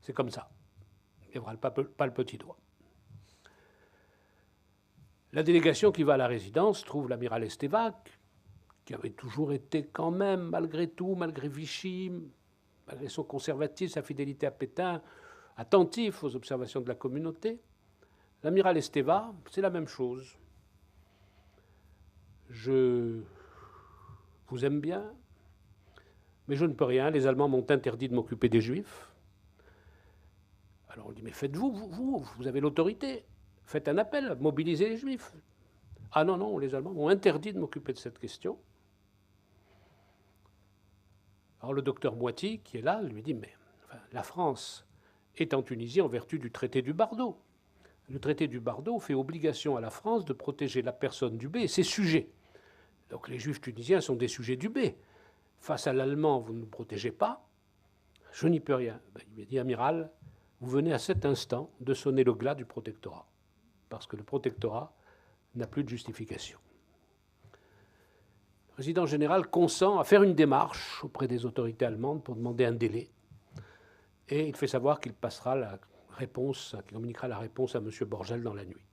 C'est comme ça. Il n'y aura pas le petit doigt. La délégation qui va à la résidence trouve l'amiral Estevac, qui avait toujours été quand même, malgré tout, malgré Vichy, malgré son conservatisme, sa fidélité à Pétain, attentif aux observations de la communauté. L'amiral Esteva, c'est la même chose. Je vous aime bien, mais je ne peux rien. Les Allemands m'ont interdit de m'occuper des Juifs. Alors on dit, mais faites-vous, vous avez l'autorité. Faites un appel, mobilisez les Juifs. Ah non, non, les Allemands m'ont interdit de m'occuper de cette question. Alors le docteur Moiti, qui est là, lui dit, mais enfin, la France est en Tunisie en vertu du traité du Bardo. Le traité du Bardo fait obligation à la France de protéger la personne du B et ses sujets. Donc les Juifs tunisiens sont des sujets du B. Face à l'Allemand, vous ne nous protégez pas, je n'y peux rien. Il m'a dit, amiral, vous venez à cet instant de sonner le glas du protectorat, parce que le protectorat n'a plus de justification. Le président général consent à faire une démarche auprès des autorités allemandes pour demander un délai. Et il fait savoir qu'il passera la réponse, qu'il communiquera la réponse à M. Borgel dans la nuit.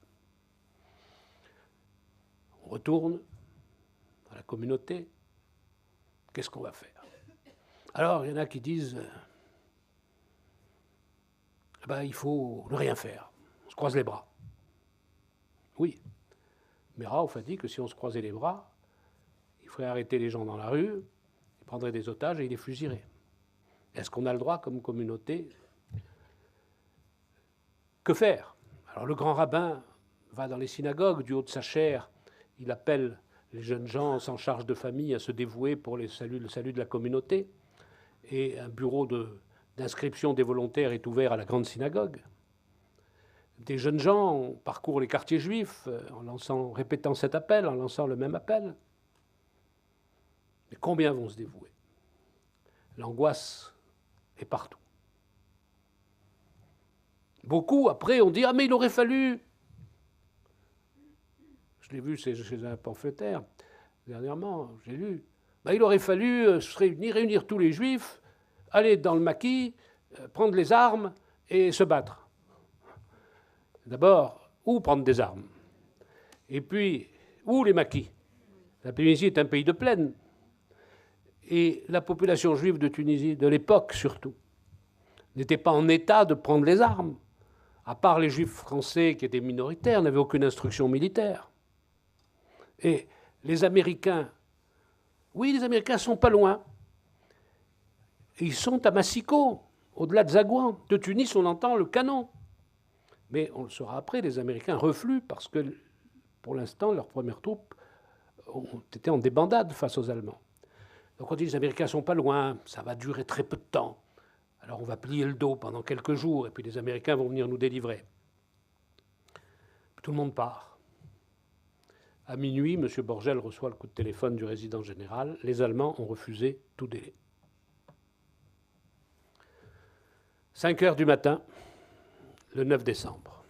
On retourne à la communauté. qu'est-ce qu'on va faire? Alors, il y en a qui disent il faut ne rien faire. On se croise les bras. Oui. Mais Raouf a dit que si on se croisait les bras, il faudrait arrêter les gens dans la rue, ils prendraient des otages et ils les fusilleraient. Est-ce qu'on a le droit, comme communauté? Que faire? Alors le grand rabbin va dans les synagogues, du haut de sa chaire, il appelle les jeunes gens sans charge de famille à se dévouer pour le salut de la communauté. Et un bureau d'inscription des volontaires est ouvert à la grande synagogue. Des jeunes gens parcourent les quartiers juifs en répétant cet appel, en lançant le même appel. Mais combien vont se dévouer? L'angoisse est partout. Beaucoup, après, ont dit « Ah, mais il aurait fallu !» Je l'ai vu chez un pamphlétaire, dernièrement, j'ai lu. Il aurait fallu se réunir tous les juifs, aller dans le maquis, prendre les armes et se battre. D'abord, où prendre des armes? Et puis, où les maquis? La Tunisie est un pays de plaine. Et la population juive de Tunisie, de l'époque surtout, n'était pas en état de prendre les armes. À part les juifs français qui étaient minoritaires, n'avaient aucune instruction militaire. Et les Américains, oui, les Américains ne sont pas loin. Ils sont à Massiko, au-delà de Zagouan. De Tunis, on entend le canon. Mais on le saura après, les Américains refluent parce que, pour l'instant, leurs premières troupes ont été en débandade face aux Allemands. Donc on dit les Américains ne sont pas loin, ça va durer très peu de temps. Alors on va plier le dos pendant quelques jours et puis les Américains vont venir nous délivrer. Tout le monde part. À minuit, M. Borgel reçoit le coup de téléphone du résident général. Les Allemands ont refusé tout délai. 5 heures du matin, le 9 décembre.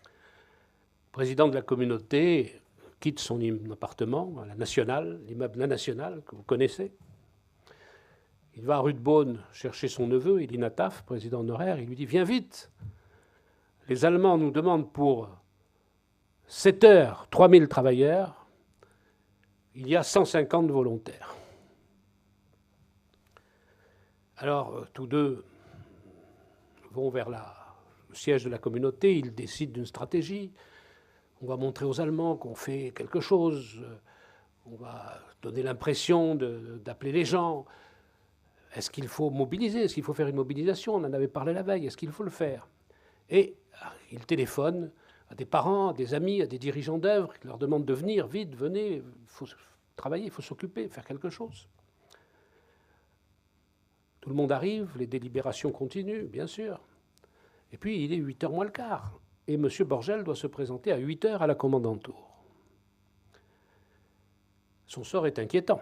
Le président de la communauté quitte son appartement à la Nationale, l'immeuble La Nationale, que vous connaissez. Il va à rue de Beaune chercher son neveu, Elie Nataf, président honoraire. Il lui dit « Viens vite, les Allemands nous demandent pour 7 heures 3000 travailleurs, il y a 150 volontaires. » Alors, tous deux vont vers le siège de la communauté, ils décident d'une stratégie. On va montrer aux Allemands qu'on fait quelque chose, on va donner l'impression d'appeler les gens. Est-ce qu'il faut mobiliser? Est-ce qu'il faut faire une mobilisation? On en avait parlé la veille, est-ce qu'il faut le faire? Et il téléphone à des parents, à des amis, à des dirigeants d'œuvre, qui leur demandent de venir, vite, venez, il faut travailler, il faut s'occuper, faire quelque chose. Tout le monde arrive, les délibérations continuent, bien sûr. Et puis il est 8h moins le quart. Et M. Borgel doit se présenter à 8h à la commandantour. Son sort est inquiétant.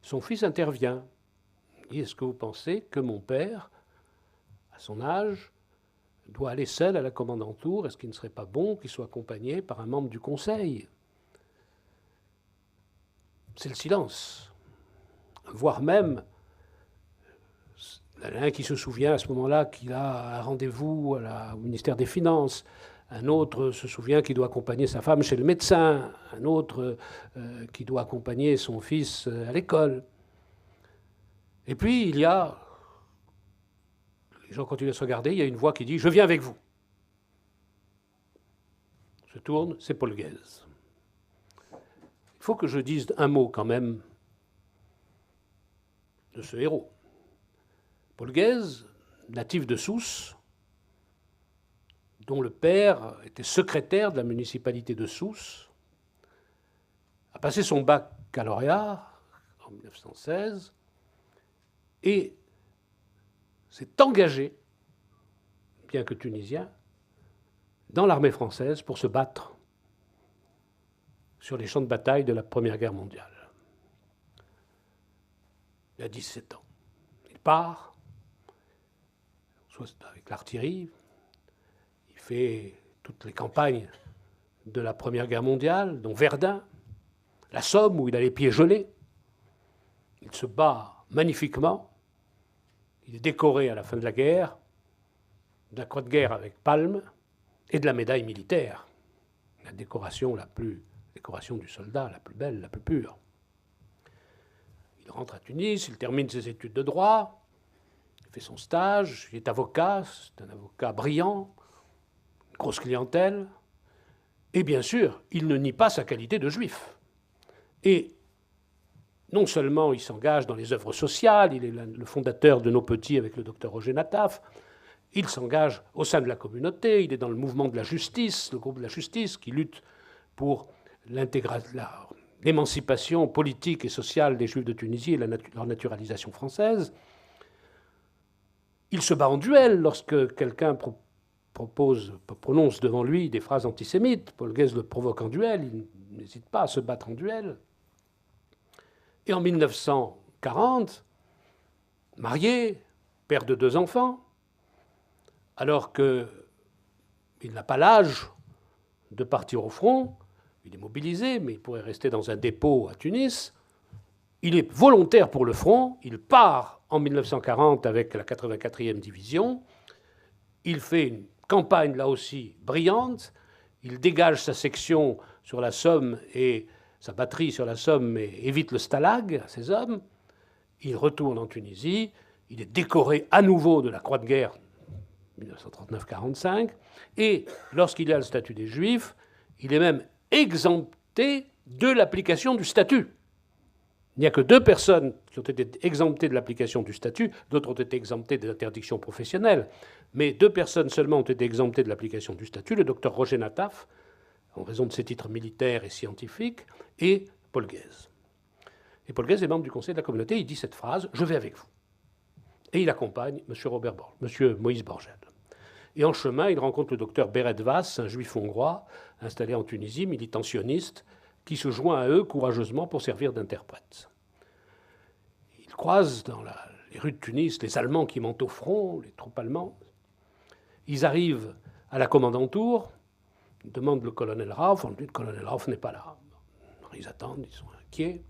Son fils intervient. Il dit, est-ce que vous pensez que mon père, à son âge, doit aller seul à la commandantour? Est-ce qu'il ne serait pas bon qu'il soit accompagné par un membre du conseil? C'est le silence. Voire même, il y en a un qui se souvient à ce moment-là qu'il a un rendez-vous au ministère des Finances. Un autre se souvient qu'il doit accompagner sa femme chez le médecin. Un autre qui doit accompagner son fils à l'école. Et puis, il y a... Les gens continuent à se regarder. Il y a une voix qui dit « Je viens avec vous ». Se tourne, c'est Paul Guèze. Il faut que je dise un mot quand même de ce héros. Paul Guèze, natif de Sousse, dont le père était secrétaire de la municipalité de Sousse, a passé son baccalauréat en 1916 et s'est engagé, bien que tunisien, dans l'armée française pour se battre sur les champs de bataille de la Première Guerre mondiale. Il a 17 ans. Il part, soit avec l'artillerie, il fait toutes les campagnes de la Première Guerre mondiale, dont Verdun, la Somme, où il a les pieds gelés. Il se bat magnifiquement. Il est décoré à la fin de la guerre de la croix de guerre avec palme et de la médaille militaire, la décoration du soldat, la plus belle, la plus pure. Il rentre à Tunis, il termine ses études de droit, il fait son stage, il est avocat, c'est un avocat brillant, une grosse clientèle. Et bien sûr, il ne nie pas sa qualité de juif. Et non seulement il s'engage dans les œuvres sociales, il est le fondateur de Nos Petits avec le docteur Roger Nataf, il s'engage au sein de la communauté, il est dans le mouvement de la justice, le groupe de la justice, qui lutte pour l'émancipation politique et sociale des Juifs de Tunisie et leur naturalisation française. Il se bat en duel lorsque quelqu'un prononce devant lui des phrases antisémites. Paul Guez le provoque en duel, il n'hésite pas à se battre en duel. Et en 1940, marié, père de 2 enfants, alors qu'il n'a pas l'âge de partir au front, il est mobilisé, mais il pourrait rester dans un dépôt à Tunis, il est volontaire pour le front, il part en 1940 avec la 84e division, il fait une campagne là aussi brillante, il dégage sa section sur la Somme et sa batterie sur la Somme et évite le stalag à ses hommes, il retourne en Tunisie, il est décoré à nouveau de la Croix de guerre 1939-45, et lorsqu'il a le statut des Juifs, il est même exempté de l'application du statut. Il n'y a que 2 personnes qui ont été exemptées de l'application du statut, d'autres ont été exemptées des interdictions professionnelles, mais 2 personnes seulement ont été exemptées de l'application du statut, le docteur Roger Nataf, en raison de ses titres militaires et scientifiques, et Paul Guez. Et Paul Guez est membre du conseil de la communauté, il dit cette phrase « Je vais avec vous ». Et il accompagne M. Moïse Borgel. Et en chemin, il rencontre le docteur Beret Vass, un juif hongrois installé en Tunisie, militant sioniste, qui se joint à eux courageusement pour servir d'interprète. Il croise dans les rues de Tunis les Allemands qui montent au front, les troupes allemandes. Ils arrivent à la commandantour, ils demandent le colonel Rauf, on dit le colonel Rauf n'est pas là. Ils attendent, ils sont inquiets.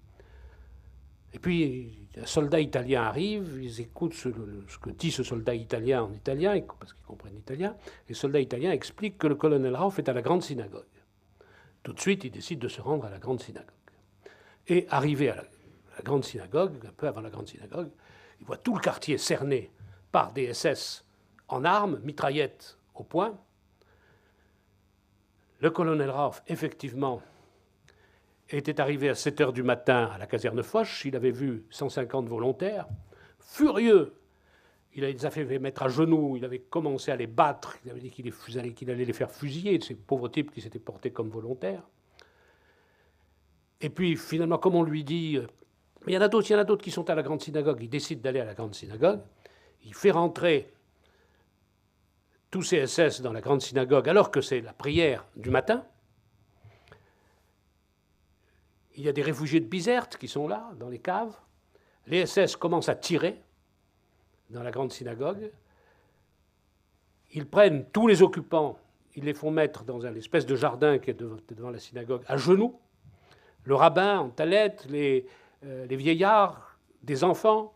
Et puis, un soldat italien arrive, ils écoutent ce que dit ce soldat italien en italien, parce qu'ils comprennent l'italien, et le soldat italien explique que le colonel Rauf est à la grande synagogue. Tout de suite, il décide de se rendre à la grande synagogue. Et arrivé à la grande synagogue, un peu avant la grande synagogue, il voit tout le quartier cerné par des SS en armes, mitraillettes au poing. Le colonel Rauf, effectivement, était arrivé à 7 h du matin à la caserne Foch. Il avait vu 150 volontaires. Furieux, il les a fait mettre à genoux. Il avait commencé à les battre. Il avait dit qu'il allait les faire fusiller, ces pauvres types qui s'étaient portés comme volontaires. Et puis, finalement, comme on lui dit, il y en a d'autres qui sont à la grande synagogue, il décide d'aller à la grande synagogue. Il fait rentrer tous ces SS dans la grande synagogue alors que c'est la prière du matin. Il y a des réfugiés de Bizerte qui sont là, dans les caves. Les SS commencent à tirer dans la grande synagogue. Ils prennent tous les occupants, ils les font mettre dans une espèce de jardin qui est devant la synagogue, à genoux. Le rabbin en talette, les vieillards, des enfants,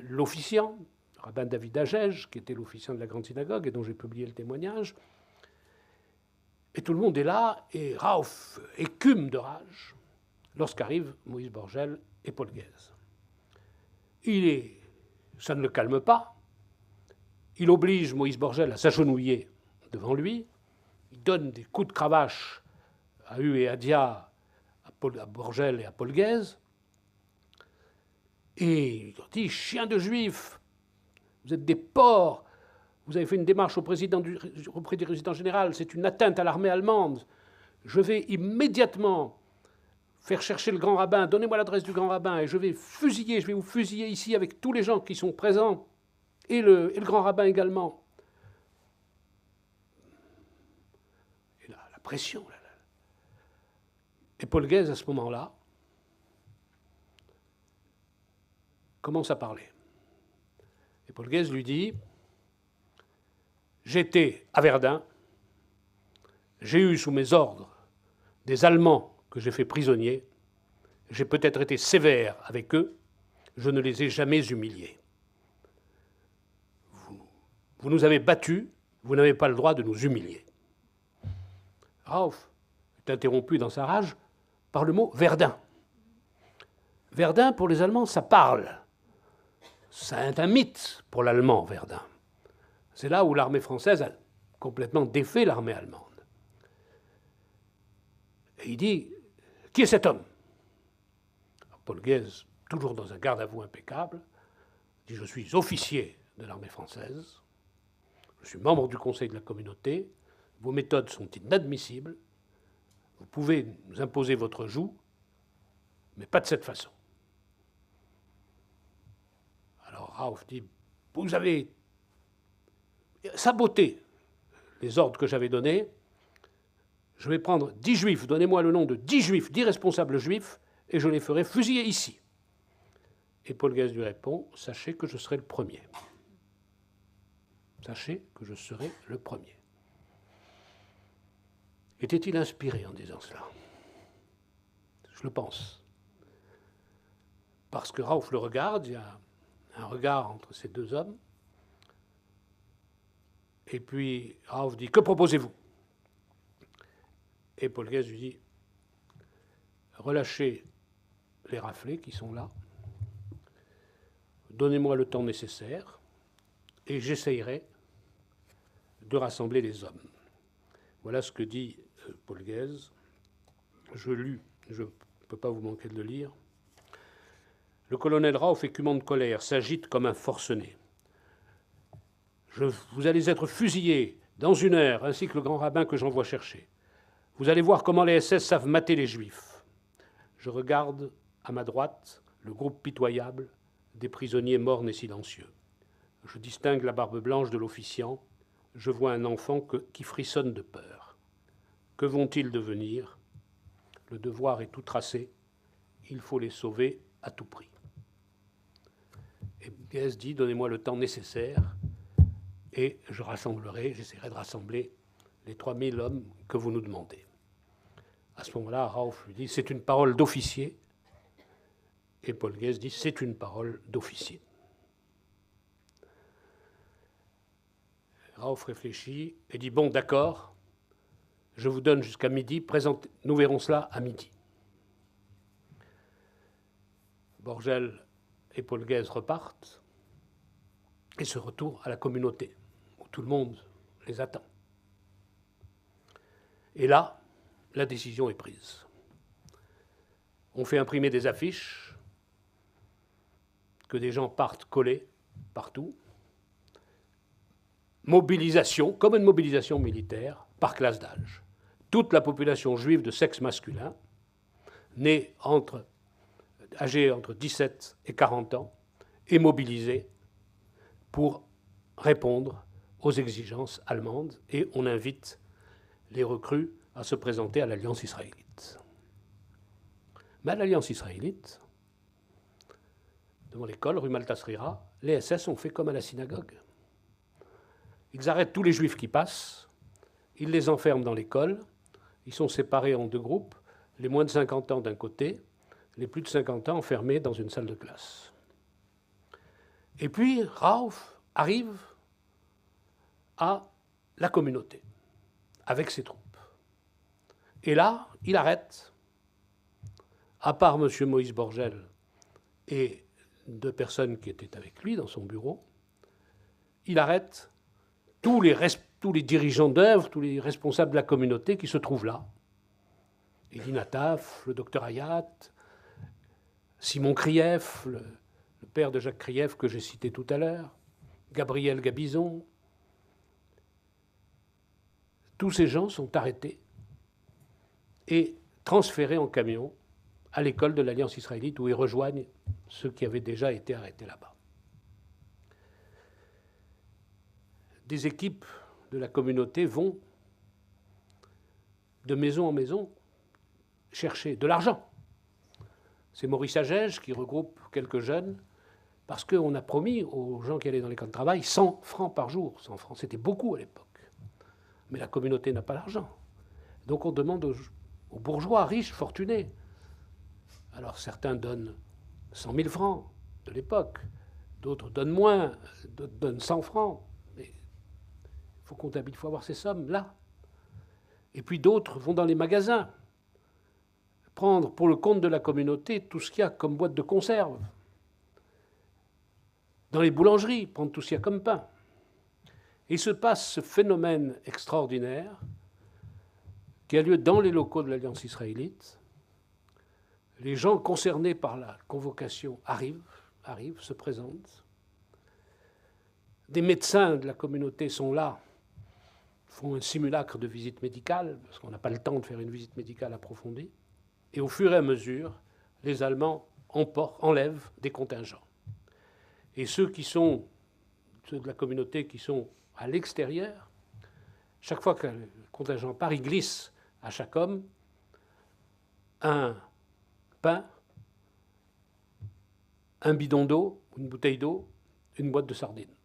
l'officiant, le rabbin David Agege, qui était l'officiant de la grande synagogue et dont j'ai publié le témoignage. Et tout le monde est là, et Rauf écume de rage lorsqu'arrivent Moïse Borgel et Paul Guez. Ça ne le calme pas. Il oblige Moïse Borgel à s'agenouiller devant lui. Il donne des coups de cravache à Hu et à Dia, à Borgel et à Paul Guez. Et il leur dit « Chiens de juifs, vous êtes des porcs, vous avez fait une démarche auprès du résident général, c'est une atteinte à l'armée allemande. Je vais immédiatement faire chercher le grand rabbin, donnez-moi l'adresse du grand rabbin, et je vais vous fusiller ici avec tous les gens qui sont présents, et le grand rabbin également. » Et là, la pression. Là. Et Paul Guez, à ce moment-là, commence à parler. Et Paul Guez lui dit « J'étais à Verdun, j'ai eu sous mes ordres des Allemands que j'ai fait prisonniers, j'ai peut-être été sévère avec eux, je ne les ai jamais humiliés. Vous nous avez battus, vous n'avez pas le droit de nous humilier. » Rauf est interrompu dans sa rage par le mot Verdun. Verdun, pour les Allemands, ça parle. C'est un mythe pour l'Allemand, Verdun. C'est là où l'armée française a complètement défait l'armée allemande. Et il dit, qui est cet homme? Paul Guez, toujours dans un garde-à-vous impeccable, dit, je suis officier de l'armée française, je suis membre du Conseil de la communauté, vos méthodes sont inadmissibles, vous pouvez nous imposer votre joug, mais pas de cette façon. Alors Rauff dit, vous avez saboté les ordres que j'avais donnés, je vais prendre 10 juifs, donnez-moi le nom de 10 juifs, 10 responsables juifs, et je les ferai fusiller ici. Et Paul Guez lui répond, sachez que je serai le premier. Sachez que je serai le premier. Était-il inspiré en disant cela? Je le pense. Parce que Rauff le regarde, il y a un regard entre ces deux hommes, et puis Rauff dit, que proposez-vous? Et Paul Guez lui dit, relâchez les raflés qui sont là, donnez-moi le temps nécessaire, et j'essayerai de rassembler les hommes. Voilà ce que dit Paul Guez. Je lus, je ne peux pas vous manquer de le lire. Le colonel Rauff, écumant de colère, s'agite comme un forcené. Vous allez être fusillés dans 1 heure, ainsi que le grand rabbin que j'envoie chercher. Vous allez voir comment les SS savent mater les Juifs. Je regarde à ma droite le groupe pitoyable des prisonniers mornes et silencieux. Je distingue la barbe blanche de l'officiant. Je vois un enfant qui frissonne de peur. Que vont-ils devenir? Le devoir est tout tracé. Il faut les sauver à tout prix. Et Guez dit, donnez-moi le temps nécessaire et j'essaierai de rassembler les 3000 hommes que vous nous demandez. À ce moment-là, Rauff lui dit, c'est une parole d'officier. Et Paul Guez dit, c'est une parole d'officier. Rauff réfléchit et dit, bon, d'accord, je vous donne jusqu'à midi, nous verrons cela à midi. Borgel et Paul Guez repartent et se retournent à la communauté, où tout le monde les attend. Et là, la décision est prise. On fait imprimer des affiches, que des gens partent coller partout. Mobilisation, comme une mobilisation militaire, par classe d'âge. Toute la population juive de sexe masculin, âgée entre 17 et 40 ans, est mobilisée pour répondre aux exigences allemandes et on invite les recrues à se présenter à l'Alliance israélite. Mais à l'Alliance israélite, devant l'école, rue Maltasrira, les SS ont fait comme à la synagogue. Ils arrêtent tous les juifs qui passent, ils les enferment dans l'école, ils sont séparés en 2 groupes, les moins de 50 ans d'un côté, les plus de 50 ans enfermés dans une salle de classe. Et puis Rauff arrive à la communauté, avec ses troupes. Et là, il arrête, à part M. Moïse Borgel et 2 personnes qui étaient avec lui dans son bureau, il arrête tous les dirigeants d'œuvre, tous les responsables de la communauté qui se trouvent là. Elie Nataf, le docteur Hayat, Simon Krief, le père de Jacques Krief que j'ai cité tout à l'heure, Gabriel Gabizon. Tous ces gens sont arrêtés et transférés en camion à l'école de l'Alliance israélite où ils rejoignent ceux qui avaient déjà été arrêtés là-bas. Des équipes de la communauté vont de maison en maison chercher de l'argent. C'est Maurice Agege qui regroupe quelques jeunes parce qu'on a promis aux gens qui allaient dans les camps de travail 100 francs par jour. 100 francs, c'était beaucoup à l'époque. Mais la communauté n'a pas l'argent. Donc on demande aux bourgeois riches, fortunés. Alors certains donnent 100 000 francs de l'époque, d'autres donnent moins, d'autres donnent 100 francs. Mais il faut avoir ces sommes là. Et puis d'autres vont dans les magasins prendre pour le compte de la communauté tout ce qu'il y a comme boîte de conserve. Dans les boulangeries, prendre tout ce qu'il y a comme pain. Et il se passe ce phénomène extraordinaire qui a lieu dans les locaux de l'Alliance israélite. Les gens concernés par la convocation arrivent, se présentent. Des médecins de la communauté sont là, font un simulacre de visite médicale, parce qu'on n'a pas le temps de faire une visite médicale approfondie. Et au fur et à mesure, les Allemands enlèvent des contingents. Et ceux de la communauté qui sont à l'extérieur, chaque fois que le contingent part, ils glissent à chaque homme un pain, un bidon d'eau, une bouteille d'eau, une boîte de sardines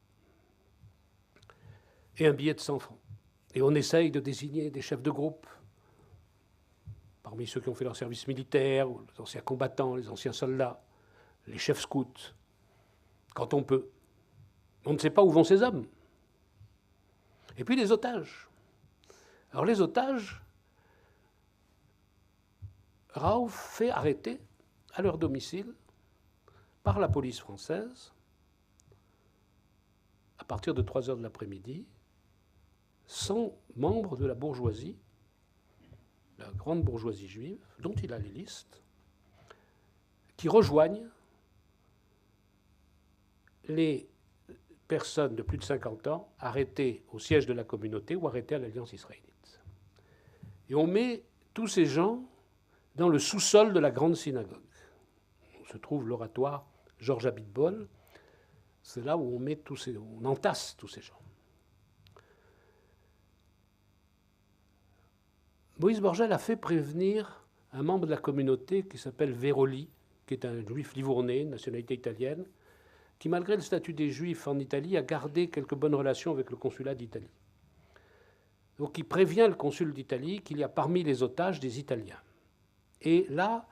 et un billet de 100 francs. Et on essaye de désigner des chefs de groupe, parmi ceux qui ont fait leur service militaire, ou les anciens combattants, les anciens soldats, les chefs scouts, quand on peut. On ne sait pas où vont ces hommes. Et puis les otages. Alors les otages, Raouf fait arrêter à leur domicile par la police française, à partir de 3 heures de l'après-midi, 100 membres de la bourgeoisie, la grande bourgeoisie juive, dont il a les listes, qui rejoignent les personnes de plus de 50 ans arrêtées au siège de la communauté ou arrêtées à l'Alliance israélite. Et on met tous ces gens dans le sous-sol de la grande synagogue, où se trouve l'oratoire Georges Abitbol. C'est là où on entasse tous ces gens. Moïse Borgel a fait prévenir un membre de la communauté qui s'appelle Véroli, qui est un juif livournais, nationalité italienne, qui, malgré le statut des Juifs en Italie, a gardé quelques bonnes relations avec le consulat d'Italie. Donc il prévient le consul d'Italie qu'il y a parmi les otages des Italiens. Et là,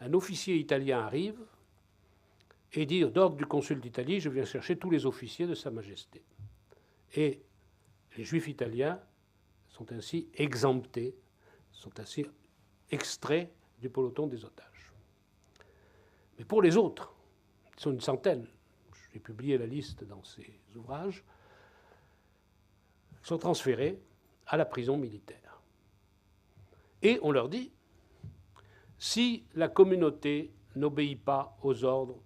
un officier italien arrive et dit, d'ordre du consul d'Italie, je viens chercher tous les officiers de Sa Majesté. Et les Juifs italiens sont ainsi exemptés, sont ainsi extraits du peloton des otages. Mais pour les autres, ils sont une centaine, j'ai publié la liste dans ces ouvrages, sont transférés à la prison militaire. Et on leur dit, si la communauté n'obéit pas aux ordres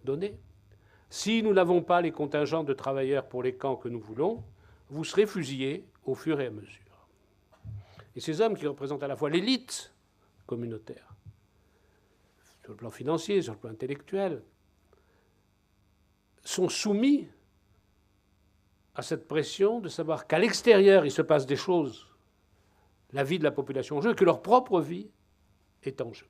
donnés, si nous n'avons pas les contingents de travailleurs pour les camps que nous voulons, vous serez fusillés au fur et à mesure. Et ces hommes qui représentent à la fois l'élite communautaire, sur le plan financier, sur le plan intellectuel, sont soumis à cette pression de savoir qu'à l'extérieur, il se passe des choses, la vie de la population en jeu, que leur propre vie est en jeu.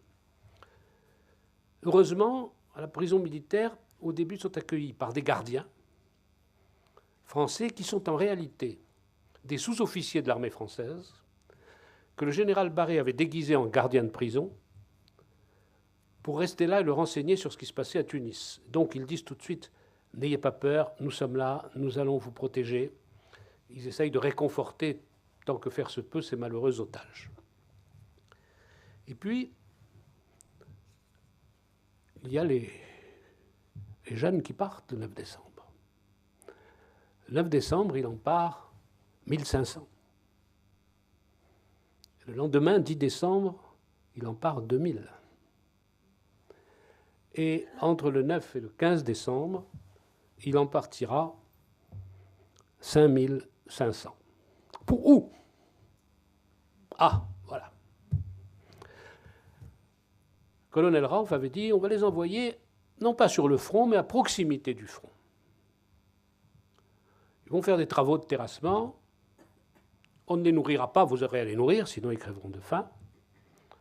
Heureusement, à la prison militaire, au début, sont accueillis par des gardiens français qui sont en réalité des sous-officiers de l'armée française que le général Barré avait déguisés en gardiens de prison pour rester là et le renseigner sur ce qui se passait à Tunis. Donc ils disent tout de suite, n'ayez pas peur, nous sommes là, nous allons vous protéger. Ils essayent de réconforter, tant que faire se peut, ces malheureux otages. Et puis, il y a les jeunes qui partent le 9 décembre. Le 9 décembre, il en part 1500. Le lendemain, 10 décembre, il en part 2000. Et entre le 9 et le 15 décembre, il en partira 5500. Pour où? Ah, voilà. Colonel Raouf avait dit, on va les envoyer, non pas sur le front, mais à proximité du front. Ils vont faire des travaux de terrassement. On ne les nourrira pas, vous aurez à les nourrir, sinon ils crèveront de faim,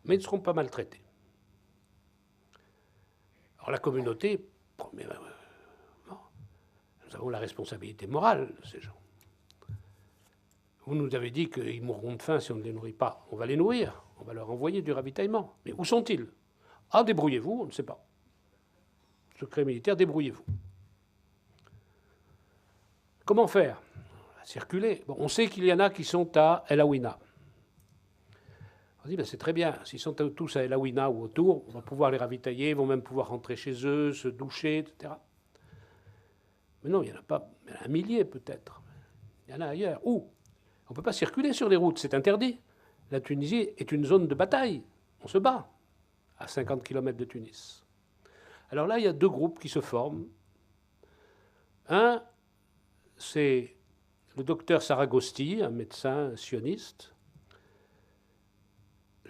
mais ils ne seront pas maltraités. Alors la communauté, nous avons la responsabilité morale de ces gens. Vous nous avez dit qu'ils mourront de faim si on ne les nourrit pas. On va les nourrir, on va leur envoyer du ravitaillement. Mais où sont-ils? Ah, débrouillez-vous, on ne sait pas. Secret militaire, débrouillez-vous. Comment faire? Circuler. Bon, on sait qu'il y en a qui sont à El Aouina. On dit, ben, c'est très bien, s'ils sont tous à El Aouina ou autour, on va pouvoir les ravitailler, ils vont même pouvoir rentrer chez eux, se doucher, etc. Mais non, il n'y en a pas, il y en a un millier peut-être. Il y en a ailleurs. Où? On ne peut pas circuler sur les routes, c'est interdit. La Tunisie est une zone de bataille. On se bat à 50 km de Tunis. Alors là, il y a deux groupes qui se forment. Un, c'est le docteur Saragosti, un médecin sioniste.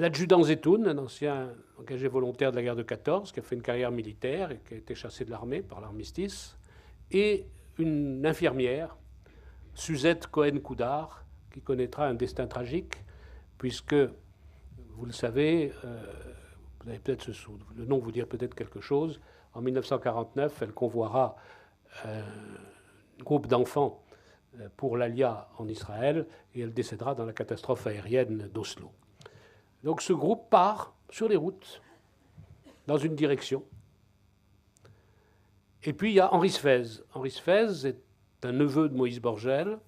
L'adjudant Zetoun, un ancien engagé volontaire de la guerre de 14, qui a fait une carrière militaire et qui a été chassé de l'armée par l'armistice. Et une infirmière, Suzette Cohen-Coudard, qui connaîtra un destin tragique, puisque, vous le savez, vous avez peut-être le nom vous dire peut-être quelque chose, en 1949, elle convoiera un groupe d'enfants pour l'Alia en Israël, et elle décédera dans la catastrophe aérienne d'Oslo. Donc ce groupe part sur les routes, dans une direction. Et puis il y a Henri Sfez. Henri Sfez est un neveu de Moïse Borgel,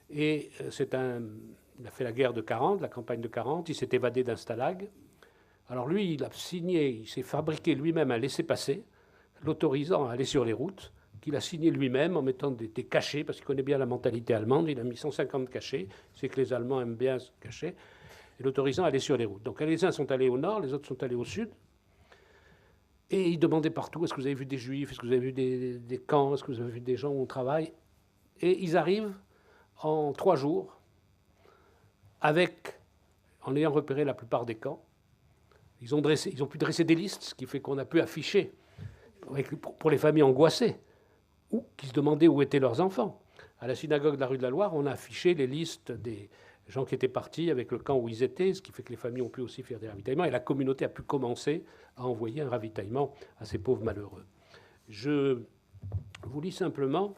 et il a fait la guerre de 40, la campagne de 40, il s'est évadé d'un stalag. Alors lui, il a signé, il s'est fabriqué lui-même un laissez-passer, l'autorisant à aller sur les routes, qu'il a signé lui-même en mettant des cachets, parce qu'il connaît bien la mentalité allemande, il a mis 150 cachets, c'est que les Allemands aiment bien ce cachet, et l'autorisant à aller sur les routes. Donc les uns sont allés au nord, les autres sont allés au sud, et ils demandaient partout, est-ce que vous avez vu des juifs, est-ce que vous avez vu des camps, est-ce que vous avez vu des gens où on travaille? Et ils arrivent en 3 jours, en ayant repéré la plupart des camps. Ils ont pu dresser des listes, ce qui fait qu'on a pu afficher, pour les familles angoissées, ou qui se demandaient où étaient leurs enfants. À la synagogue de la rue de la Loire, on a affiché les listes des gens qui étaient partis avec le camp où ils étaient, ce qui fait que les familles ont pu aussi faire des ravitaillements, et la communauté a pu commencer à envoyer un ravitaillement à ces pauvres malheureux. Je vous lis simplement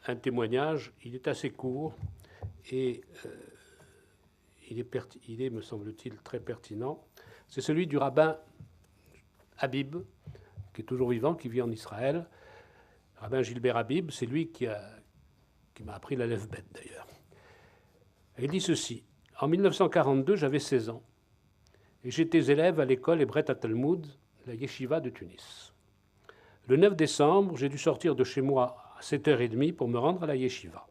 un témoignage, il est assez court, et il est, me semble-t-il, très pertinent. C'est celui du rabbin Habib, qui est toujours vivant, qui vit en Israël. Rabbin Gilbert Habib, c'est lui qui m'a appris la lève-bête, d'ailleurs. Il dit ceci. En 1942, j'avais 16 ans, et j'étais élève à l'école Hebret HaTalmud, la yeshiva de Tunis. Le 9 décembre, j'ai dû sortir de chez moi à 7h30 pour me rendre à la yeshiva.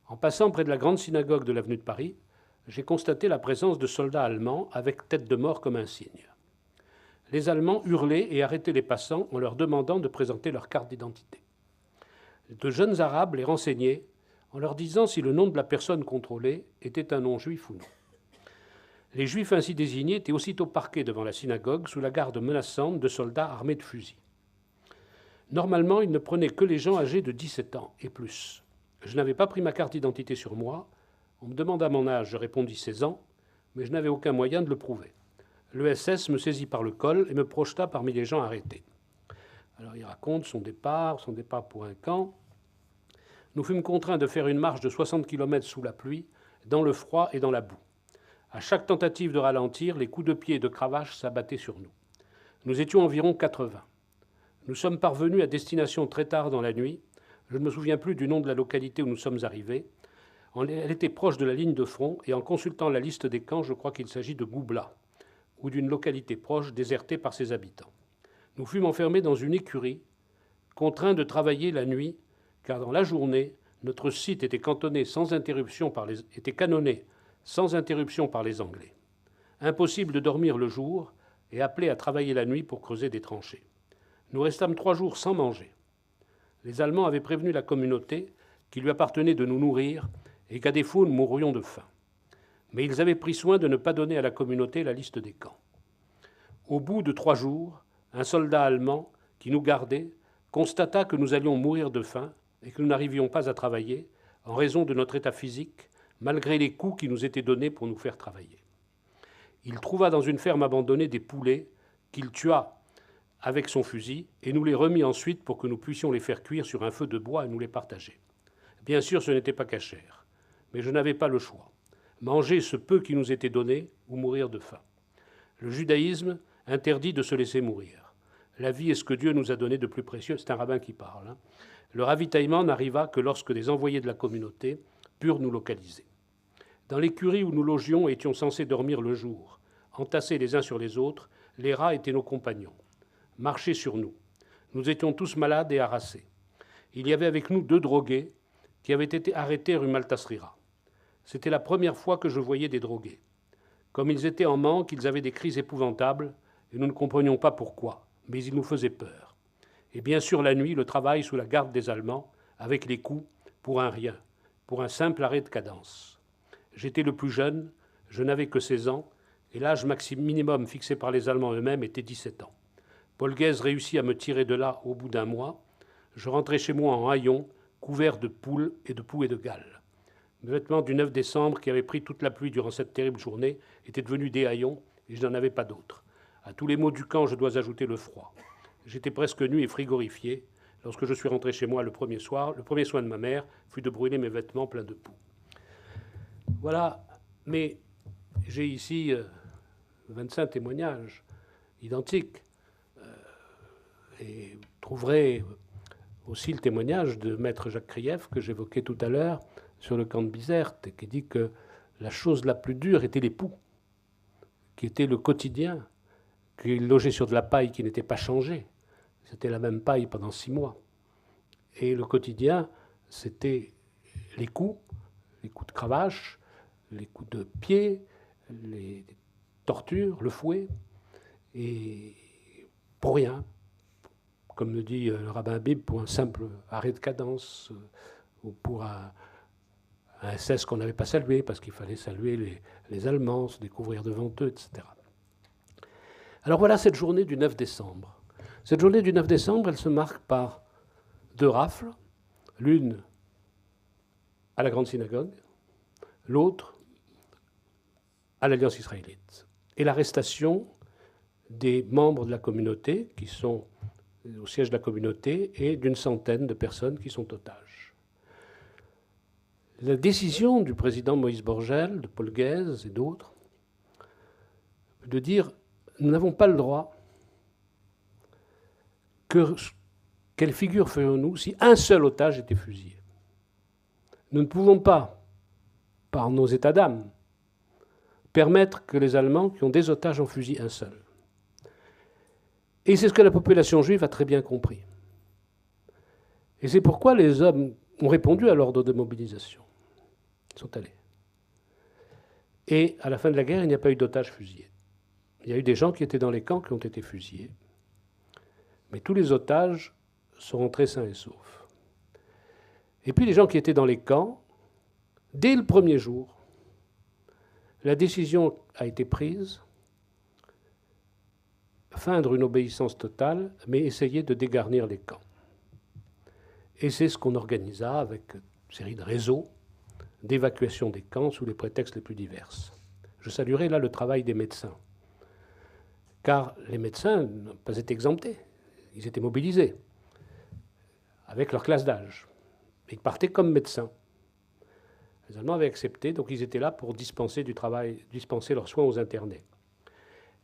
En passant près de la grande synagogue de l'avenue de Paris, j'ai constaté la présence de soldats allemands avec tête de mort comme un signe. Les Allemands hurlaient et arrêtaient les passants en leur demandant de présenter leur carte d'identité. De jeunes Arabes les renseignaient en leur disant si le nom de la personne contrôlée était un nom juif ou non. Les Juifs ainsi désignés étaient aussitôt parqués devant la synagogue sous la garde menaçante de soldats armés de fusils. Normalement, ils ne prenaient que les gens âgés de 17 ans et plus. Je n'avais pas pris ma carte d'identité sur moi. On me demanda mon âge, je répondis 16 ans, mais je n'avais aucun moyen de le prouver. Le SS me saisit par le col et me projeta parmi les gens arrêtés. Alors il raconte son départ pour un camp. Nous fûmes contraints de faire une marche de 60 km sous la pluie, dans le froid et dans la boue. À chaque tentative de ralentir, les coups de pied et de cravache s'abattaient sur nous. Nous étions environ 80. Nous sommes parvenus à destination très tard dans la nuit. Je ne me souviens plus du nom de la localité où nous sommes arrivés. Elle était proche de la ligne de front, et en consultant la liste des camps, je crois qu'il s'agit de Goubla, ou d'une localité proche désertée par ses habitants. Nous fûmes enfermés dans une écurie, contraints de travailler la nuit, car dans la journée, notre site était canonné sans interruption par les Anglais. Impossible de dormir le jour et appelé à travailler la nuit pour creuser des tranchées. Nous restâmes 3 jours sans manger. Les Allemands avaient prévenu la communauté qu'il lui appartenait de nous nourrir et qu'à défaut, nous mourrions de faim. Mais ils avaient pris soin de ne pas donner à la communauté la liste des camps. Au bout de 3 jours, un soldat allemand qui nous gardait constata que nous allions mourir de faim et que nous n'arrivions pas à travailler en raison de notre état physique, malgré les coups qui nous étaient donnés pour nous faire travailler. Il trouva dans une ferme abandonnée des poulets qu'il tua avec son fusil et nous les remit ensuite pour que nous puissions les faire cuire sur un feu de bois et nous les partager. Bien sûr, ce n'était pas cachère, mais je n'avais pas le choix. Manger ce peu qui nous était donné ou mourir de faim. Le judaïsme interdit de se laisser mourir. La vie est ce que Dieu nous a donné de plus précieux. C'est un rabbin qui parle. Le ravitaillement n'arriva que lorsque des envoyés de la communauté purent nous localiser. Dans l'écurie où nous logions et étions censés dormir le jour, entassés les uns sur les autres, les rats étaient nos compagnons, marchaient sur nous. Nous étions tous malades et harassés. Il y avait avec nous 2 drogués qui avaient été arrêtés rue Maltasrira. C'était la première fois que je voyais des drogués. Comme ils étaient en manque, ils avaient des cris épouvantables, et nous ne comprenions pas pourquoi, mais ils nous faisaient peur. Et bien sûr, la nuit, le travail sous la garde des Allemands, avec les coups, pour un rien, pour un simple arrêt de cadence. J'étais le plus jeune, je n'avais que 16 ans, et l'âge minimum fixé par les Allemands eux-mêmes était 17 ans. Paul Guèze réussit à me tirer de là au bout d'un mois. Je rentrais chez moi en haillons, couvert de poules et de poux et de galles. Mes vêtements du 9 décembre, qui avaient pris toute la pluie durant cette terrible journée, étaient devenus des haillons, et je n'en avais pas d'autres. À tous les maux du camp, je dois ajouter le froid. J'étais presque nu et frigorifié. Lorsque je suis rentré chez moi le premier soir, le premier soin de ma mère fut de brûler mes vêtements pleins de poux. Voilà, mais j'ai ici 25 témoignages identiques. Et vous trouverez aussi le témoignage de maître Jacques Krief, que j'évoquais tout à l'heure, sur le camp de Bizerte, et qui dit que la chose la plus dure était les poux, qui était le quotidien, qu'il logeait sur de la paille qui n'était pas changée. C'était la même paille pendant 6 mois. Et le quotidien, c'était les coups de cravache, les coups de pied, les tortures, le fouet, et pour rien, comme le dit le rabbin Bib, pour un simple arrêt de cadence, ou pour un SS qu'on n'avait pas salué, parce qu'il fallait saluer les Allemands, se découvrir devant eux, etc. Alors voilà cette journée du 9 décembre. Cette journée du 9 décembre, elle se marque par 2 rafles, l'une à la Grande Synagogue, l'autre à l'Alliance israélite, et l'arrestation des membres de la communauté qui sont au siège de la communauté et d'une centaine de personnes qui sont otages. La décision du président Moïse Borgel, de Paul Guèze et d'autres, de dire « nous n'avons pas le droit quelle figure ferions-nous si un seul otage était fusillé ? Nous ne pouvons pas, par nos états d'âme, permettre que les Allemands qui ont des otages en fusillent un seul. » Et c'est ce que la population juive a très bien compris. Et c'est pourquoi les hommes ont répondu à l'ordre de mobilisation. Ils sont allés. Et à la fin de la guerre, il n'y a pas eu d'otages fusillés. Il y a eu des gens qui étaient dans les camps qui ont été fusillés. Mais tous les otages sont rentrés sains et saufs. Et puis les gens qui étaient dans les camps, dès le premier jour, la décision a été prise, feindre une obéissance totale, mais essayer de dégarnir les camps. Et c'est ce qu'on organisa avec une série de réseaux d'évacuation des camps sous les prétextes les plus divers. Je saluerai là le travail des médecins, car les médecins n'ont pas été exemptés. Ils étaient mobilisés avec leur classe d'âge. Ils partaient comme médecins. Les Allemands avaient accepté, donc ils étaient là pour dispenser du travail, dispenser leurs soins aux internés.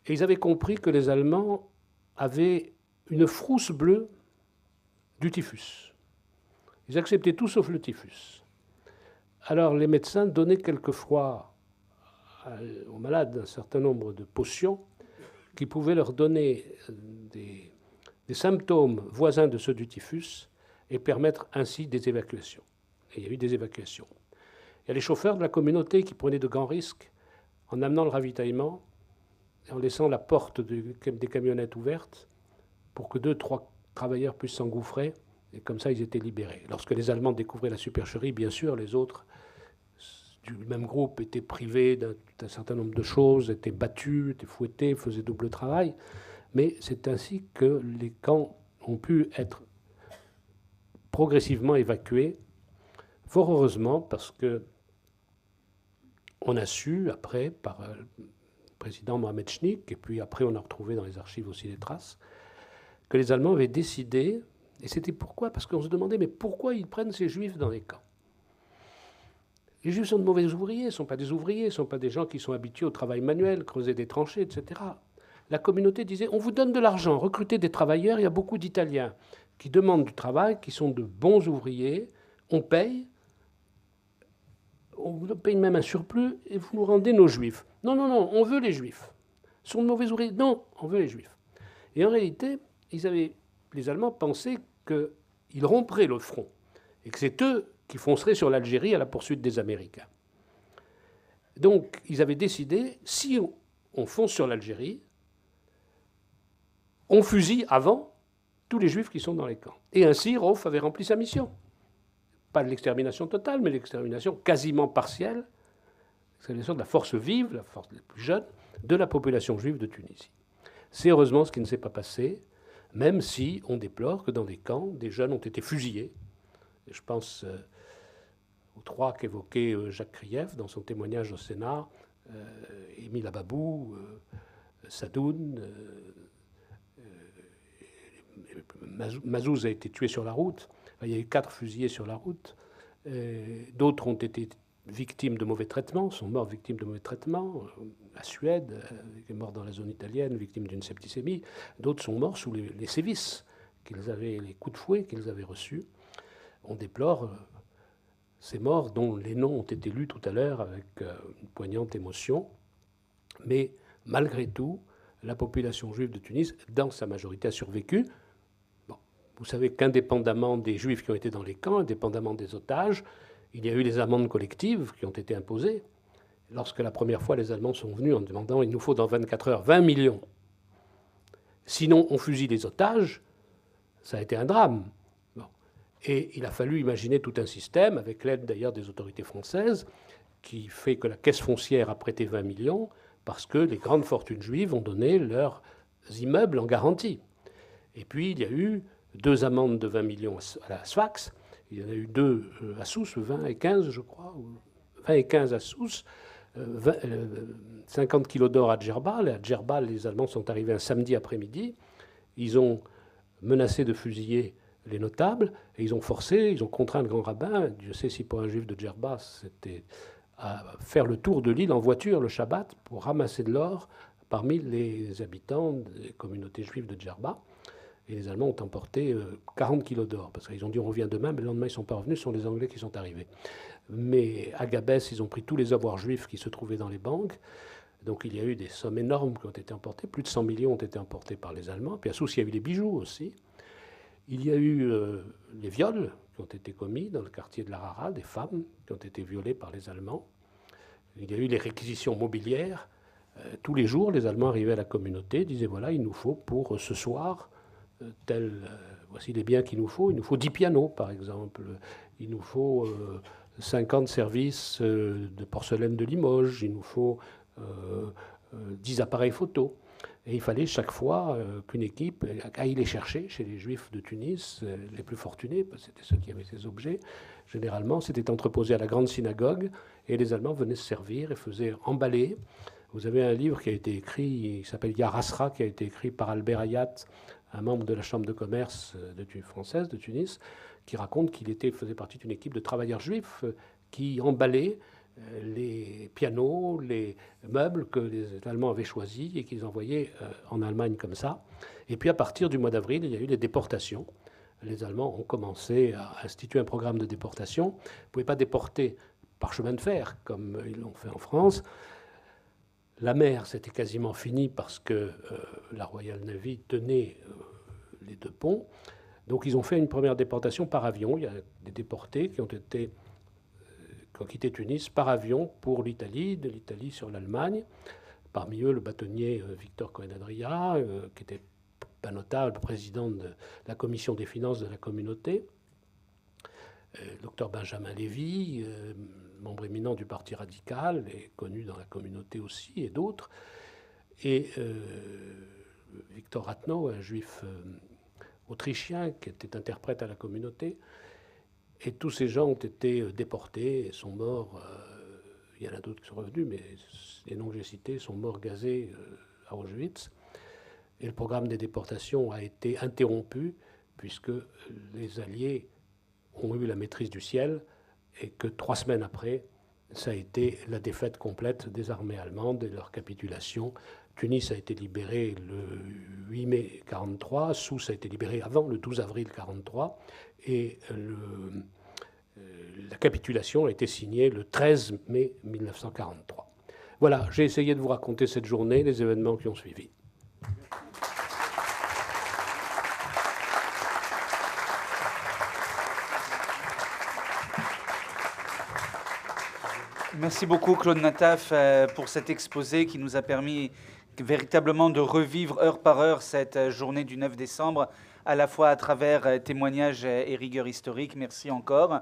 Et ils avaient compris que les Allemands avaient une frousse bleue du typhus. Ils acceptaient tout sauf le typhus. Alors les médecins donnaient quelquefois aux malades un certain nombre de potions qui pouvaient leur donner des symptômes voisins de ceux du typhus et permettre ainsi des évacuations. Et il y a eu des évacuations. Il y a les chauffeurs de la communauté qui prenaient de grands risques en amenant le ravitaillement et en laissant la porte des camionnettes ouverte pour que 2-3 travailleurs puissent s'engouffrer, et comme ça ils étaient libérés. Lorsque les Allemands découvraient la supercherie, bien sûr, les autres du même groupe étaient privés d'un certain nombre de choses, étaient battus, étaient fouettés, faisaient double travail, mais c'est ainsi que les camps ont pu être progressivement évacués, fort heureusement, parce que on a su, après, par le président Mohamed Chnik, et puis après on a retrouvé dans les archives aussi des traces, que les Allemands avaient décidé, et c'était pourquoi ? Parce qu'on se demandait, mais pourquoi ils prennent ces Juifs dans les camps ? Les Juifs sont de mauvais ouvriers, ne sont pas des ouvriers, ne sont pas des gens qui sont habitués au travail manuel, creuser des tranchées, etc. La communauté disait, on vous donne de l'argent, recrutez des travailleurs, il y a beaucoup d'Italiens qui demandent du travail, qui sont de bons ouvriers, on paye, on vous paye même un surplus et vous nous rendez nos juifs. Non, non, non, on veut les juifs. Ils sont de mauvais ouvriers. Non, on veut les juifs. Et en réalité, les Allemands pensaient qu'ils romperaient le front et que c'est eux qui fonceraient sur l'Algérie à la poursuite des Américains. Donc, ils avaient décidé, si on fonce sur l'Algérie, on fusille avant tous les juifs qui sont dans les camps. Et ainsi, Rauf avait rempli sa mission. Pas de l'extermination totale, mais l'extermination quasiment partielle, l'extermination de la force vive, la force la plus jeune, de la population juive de Tunisie. C'est heureusement ce qui ne s'est pas passé, même si on déplore que dans des camps, des jeunes ont été fusillés. Et je pense aux trois qu'évoquait Jacques Krief dans son témoignage au Sénat, Émile Ababou, Sadoun, Mazouz a été tué sur la route. Il y a eu 4 fusillés sur la route. D'autres ont été victimes de mauvais traitements, sont morts victimes de mauvais traitements. La Suède est mort dans la zone italienne, victime d'une septicémie. D'autres sont morts sous les sévices les coups de fouet qu'ils avaient reçus. On déplore ces morts dont les noms ont été lus tout à l'heure avec une poignante émotion. Mais malgré tout, la population juive de Tunis, dans sa majorité, a survécu. Vous savez qu'indépendamment des Juifs qui ont été dans les camps, indépendamment des otages, il y a eu des amendes collectives qui ont été imposées. Lorsque la première fois les Allemands sont venus en demandant « il nous faut dans 24 heures 20 millions, sinon on fusille les otages », ça a été un drame. Bon. Et il a fallu imaginer tout un système, avec l'aide d'ailleurs des autorités françaises, qui fait que la caisse foncière a prêté 20 millions parce que les grandes fortunes juives ont donné leurs immeubles en garantie. Et puis il y a eu 2 amendes de 20 millions à la Sfax. Il y en a eu 2 à Sousse, 20 et 15, je crois. 20 et 15 à Sousse. 50 kilos d'or à Djerbal. À Djerbal, les Allemands sont arrivés un samedi après-midi. Ils ont menacé de fusiller les notables. Et ils ont contraint le grand rabbin, Dieu sait si pour un juif de Djerba, c'était à faire le tour de l'île en voiture le Shabbat pour ramasser de l'or parmi les habitants des communautés juives de Djerba. Et les Allemands ont emporté 40 kilos d'or, parce qu'ils ont dit on revient demain, mais le lendemain ils ne sont pas revenus, ce sont les Anglais qui sont arrivés. Mais à Gabès, ils ont pris tous les avoirs juifs qui se trouvaient dans les banques. Donc il y a eu des sommes énormes qui ont été emportées, plus de 100 millions ont été emportés par les Allemands. Puis à Sousse, il y a eu les bijoux aussi. Il y a eu les viols qui ont été commis dans le quartier de l'Arara, des femmes qui ont été violées par les Allemands. Il y a eu les réquisitions mobilières. Tous les jours, les Allemands arrivaient à la communauté, disaient voilà, il nous faut pour ce soir voici les biens qu'il nous faut. Il nous faut 10 pianos, par exemple. Il nous faut 50 services de porcelaine de Limoges. Il nous faut 10 appareils photo. Et il fallait chaque fois qu'une équipe aille les chercher chez les Juifs de Tunis, les plus fortunés, parce que c'était ceux qui avaient ces objets. Généralement, c'était entreposé à la grande synagogue, et les Allemands venaient se servir et faisaient emballer. Vous avez un livre qui a été écrit, qui s'appelle Yar Asra, qui a été écrit par Albert Hayat, un membre de la Chambre de commerce française de Tunis, qui raconte qu'il faisait partie d'une équipe de travailleurs juifs qui emballaient les pianos, les meubles que les Allemands avaient choisis et qu'ils envoyaient en Allemagne comme ça. Et puis à partir du mois d'avril, il y a eu des déportations. Les Allemands ont commencé à instituer un programme de déportation. Vous ne pouvez pas déporter par chemin de fer, comme ils l'ont fait en France. La mer, c'était quasiment fini parce que la Royal Navy tenait les 2 ponts. Donc ils ont fait une première déportation par avion. Il y a des déportés qui ont quitté Tunis par avion pour l'Italie, de l'Italie sur l'Allemagne. Parmi eux, le bâtonnier Victor Cohen-Adria, qui était pas notable, président de la commission des finances de la communauté. Dr Benjamin Lévy, membre éminent du Parti radical, et connu dans la communauté aussi, et d'autres. Et Victor Rathenau, un juif autrichien qui était interprète à la communauté. Et tous ces gens ont été déportés et sont morts. Il y en a d'autres qui sont revenus, mais les noms que j'ai cités sont morts gazés à Auschwitz. Et le programme des déportations a été interrompu puisque les Alliés ont eu la maîtrise du ciel et que 3 semaines après, ça a été la défaite complète des armées allemandes et leur capitulation. Tunis a été libéré le 8 mai 1943, Sousse a été libéré avant, le 12 avril 1943, et la capitulation a été signée le 13 mai 1943. Voilà, j'ai essayé de vous raconter cette journée, les événements qui ont suivi. Merci beaucoup Claude Nataf pour cet exposé qui nous a permis véritablement de revivre heure par heure cette journée du 9 décembre, à la fois à travers témoignages et rigueur historique. Merci encore.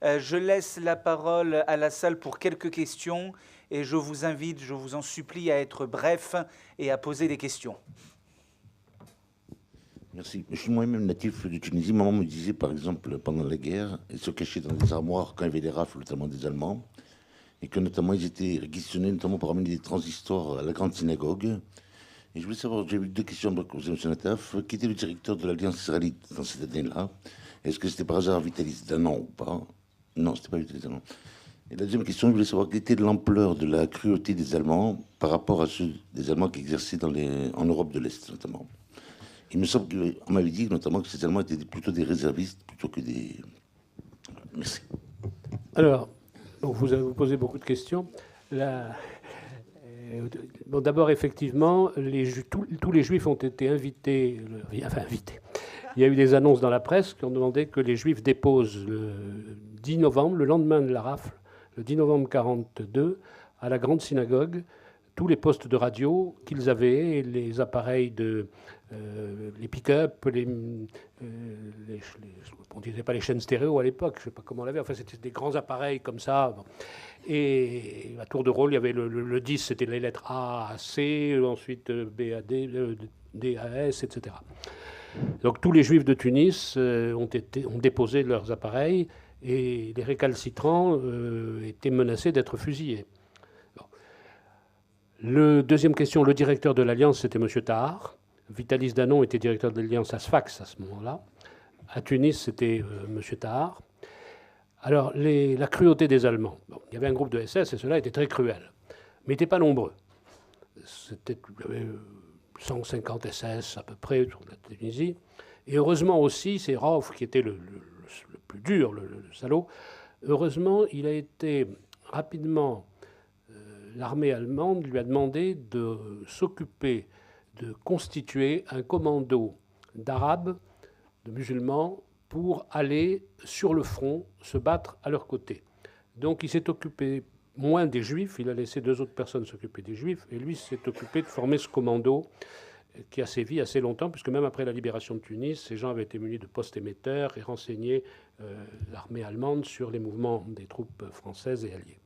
Je laisse la parole à la salle pour quelques questions et je vous invite, je vous en supplie, à être bref et à poser des questions. Merci. Je suis moi-même natif de Tunisie. Maman me disait, par exemple, pendant la guerre, ils se cachaient dans des armoires quand il y avait des rafles, notamment des Allemands, et que notamment ils étaient réquisitionnés, notamment pour amener des transistors à la grande synagogue. Et je voulais savoir, j'ai eu deux questions pour M. Nataf. Qui était le directeur de l'Alliance israélite dans cette année-là? Est-ce que c'était par hasard Vitalis Danan ou pas? Non, c'était pas Vitalis Danan. Et la deuxième question, je voulais savoir quelle était l'ampleur de la cruauté des Allemands par rapport à ceux des Allemands qui exerçaient en Europe de l'Est, notamment. Il me semble qu'on m'avait dit notamment que ces Allemands étaient plutôt des réservistes plutôt que des... Merci. Alors, vous avez posé beaucoup de questions. Bon, d'abord, effectivement, tous les Juifs ont été invités. Enfin, invités. Il y a eu des annonces dans la presse qui ont demandé que les Juifs déposent le 10 novembre, le lendemain de la rafle, le 10 novembre 1942, à la grande synagogue, tous les postes de radio qu'ils avaient, les appareils les pick-up, on ne disait pas les chaînes stéréo à l'époque, je ne sais pas comment on l'avait, enfin c'était des grands appareils comme ça. Bon. Et à tour de rôle, il y avait le 10, c'était les lettres A à C, ensuite B à D, D à S, etc. Donc tous les Juifs de Tunis ont déposé leurs appareils et les récalcitrants étaient menacés d'être fusillés. Le deuxième question, le directeur de l'Alliance, c'était M. Tahar. Vitalis Danon était directeur de l'Alliance à Sfax à ce moment-là. À Tunis, c'était M. Tahar. Alors, la cruauté des Allemands. Bon, il y avait un groupe de SS et cela était très cruel, mais n'étaient pas nombreux. Il y avait 150 SS à peu près sur la Tunisie. Et heureusement aussi, c'est Rauf qui était le plus dur, le salaud. Heureusement, il a été rapidement... L'armée allemande lui a demandé de s'occuper de constituer un commando d'Arabes, de musulmans, pour aller sur le front se battre à leur côté. Donc il s'est occupé moins des Juifs, il a laissé 2 autres personnes s'occuper des Juifs, et lui s'est occupé de former ce commando qui a sévi assez longtemps, puisque même après la libération de Tunis, ces gens avaient été munis de postes émetteurs et renseignaient l'armée allemande sur les mouvements des troupes françaises et alliées.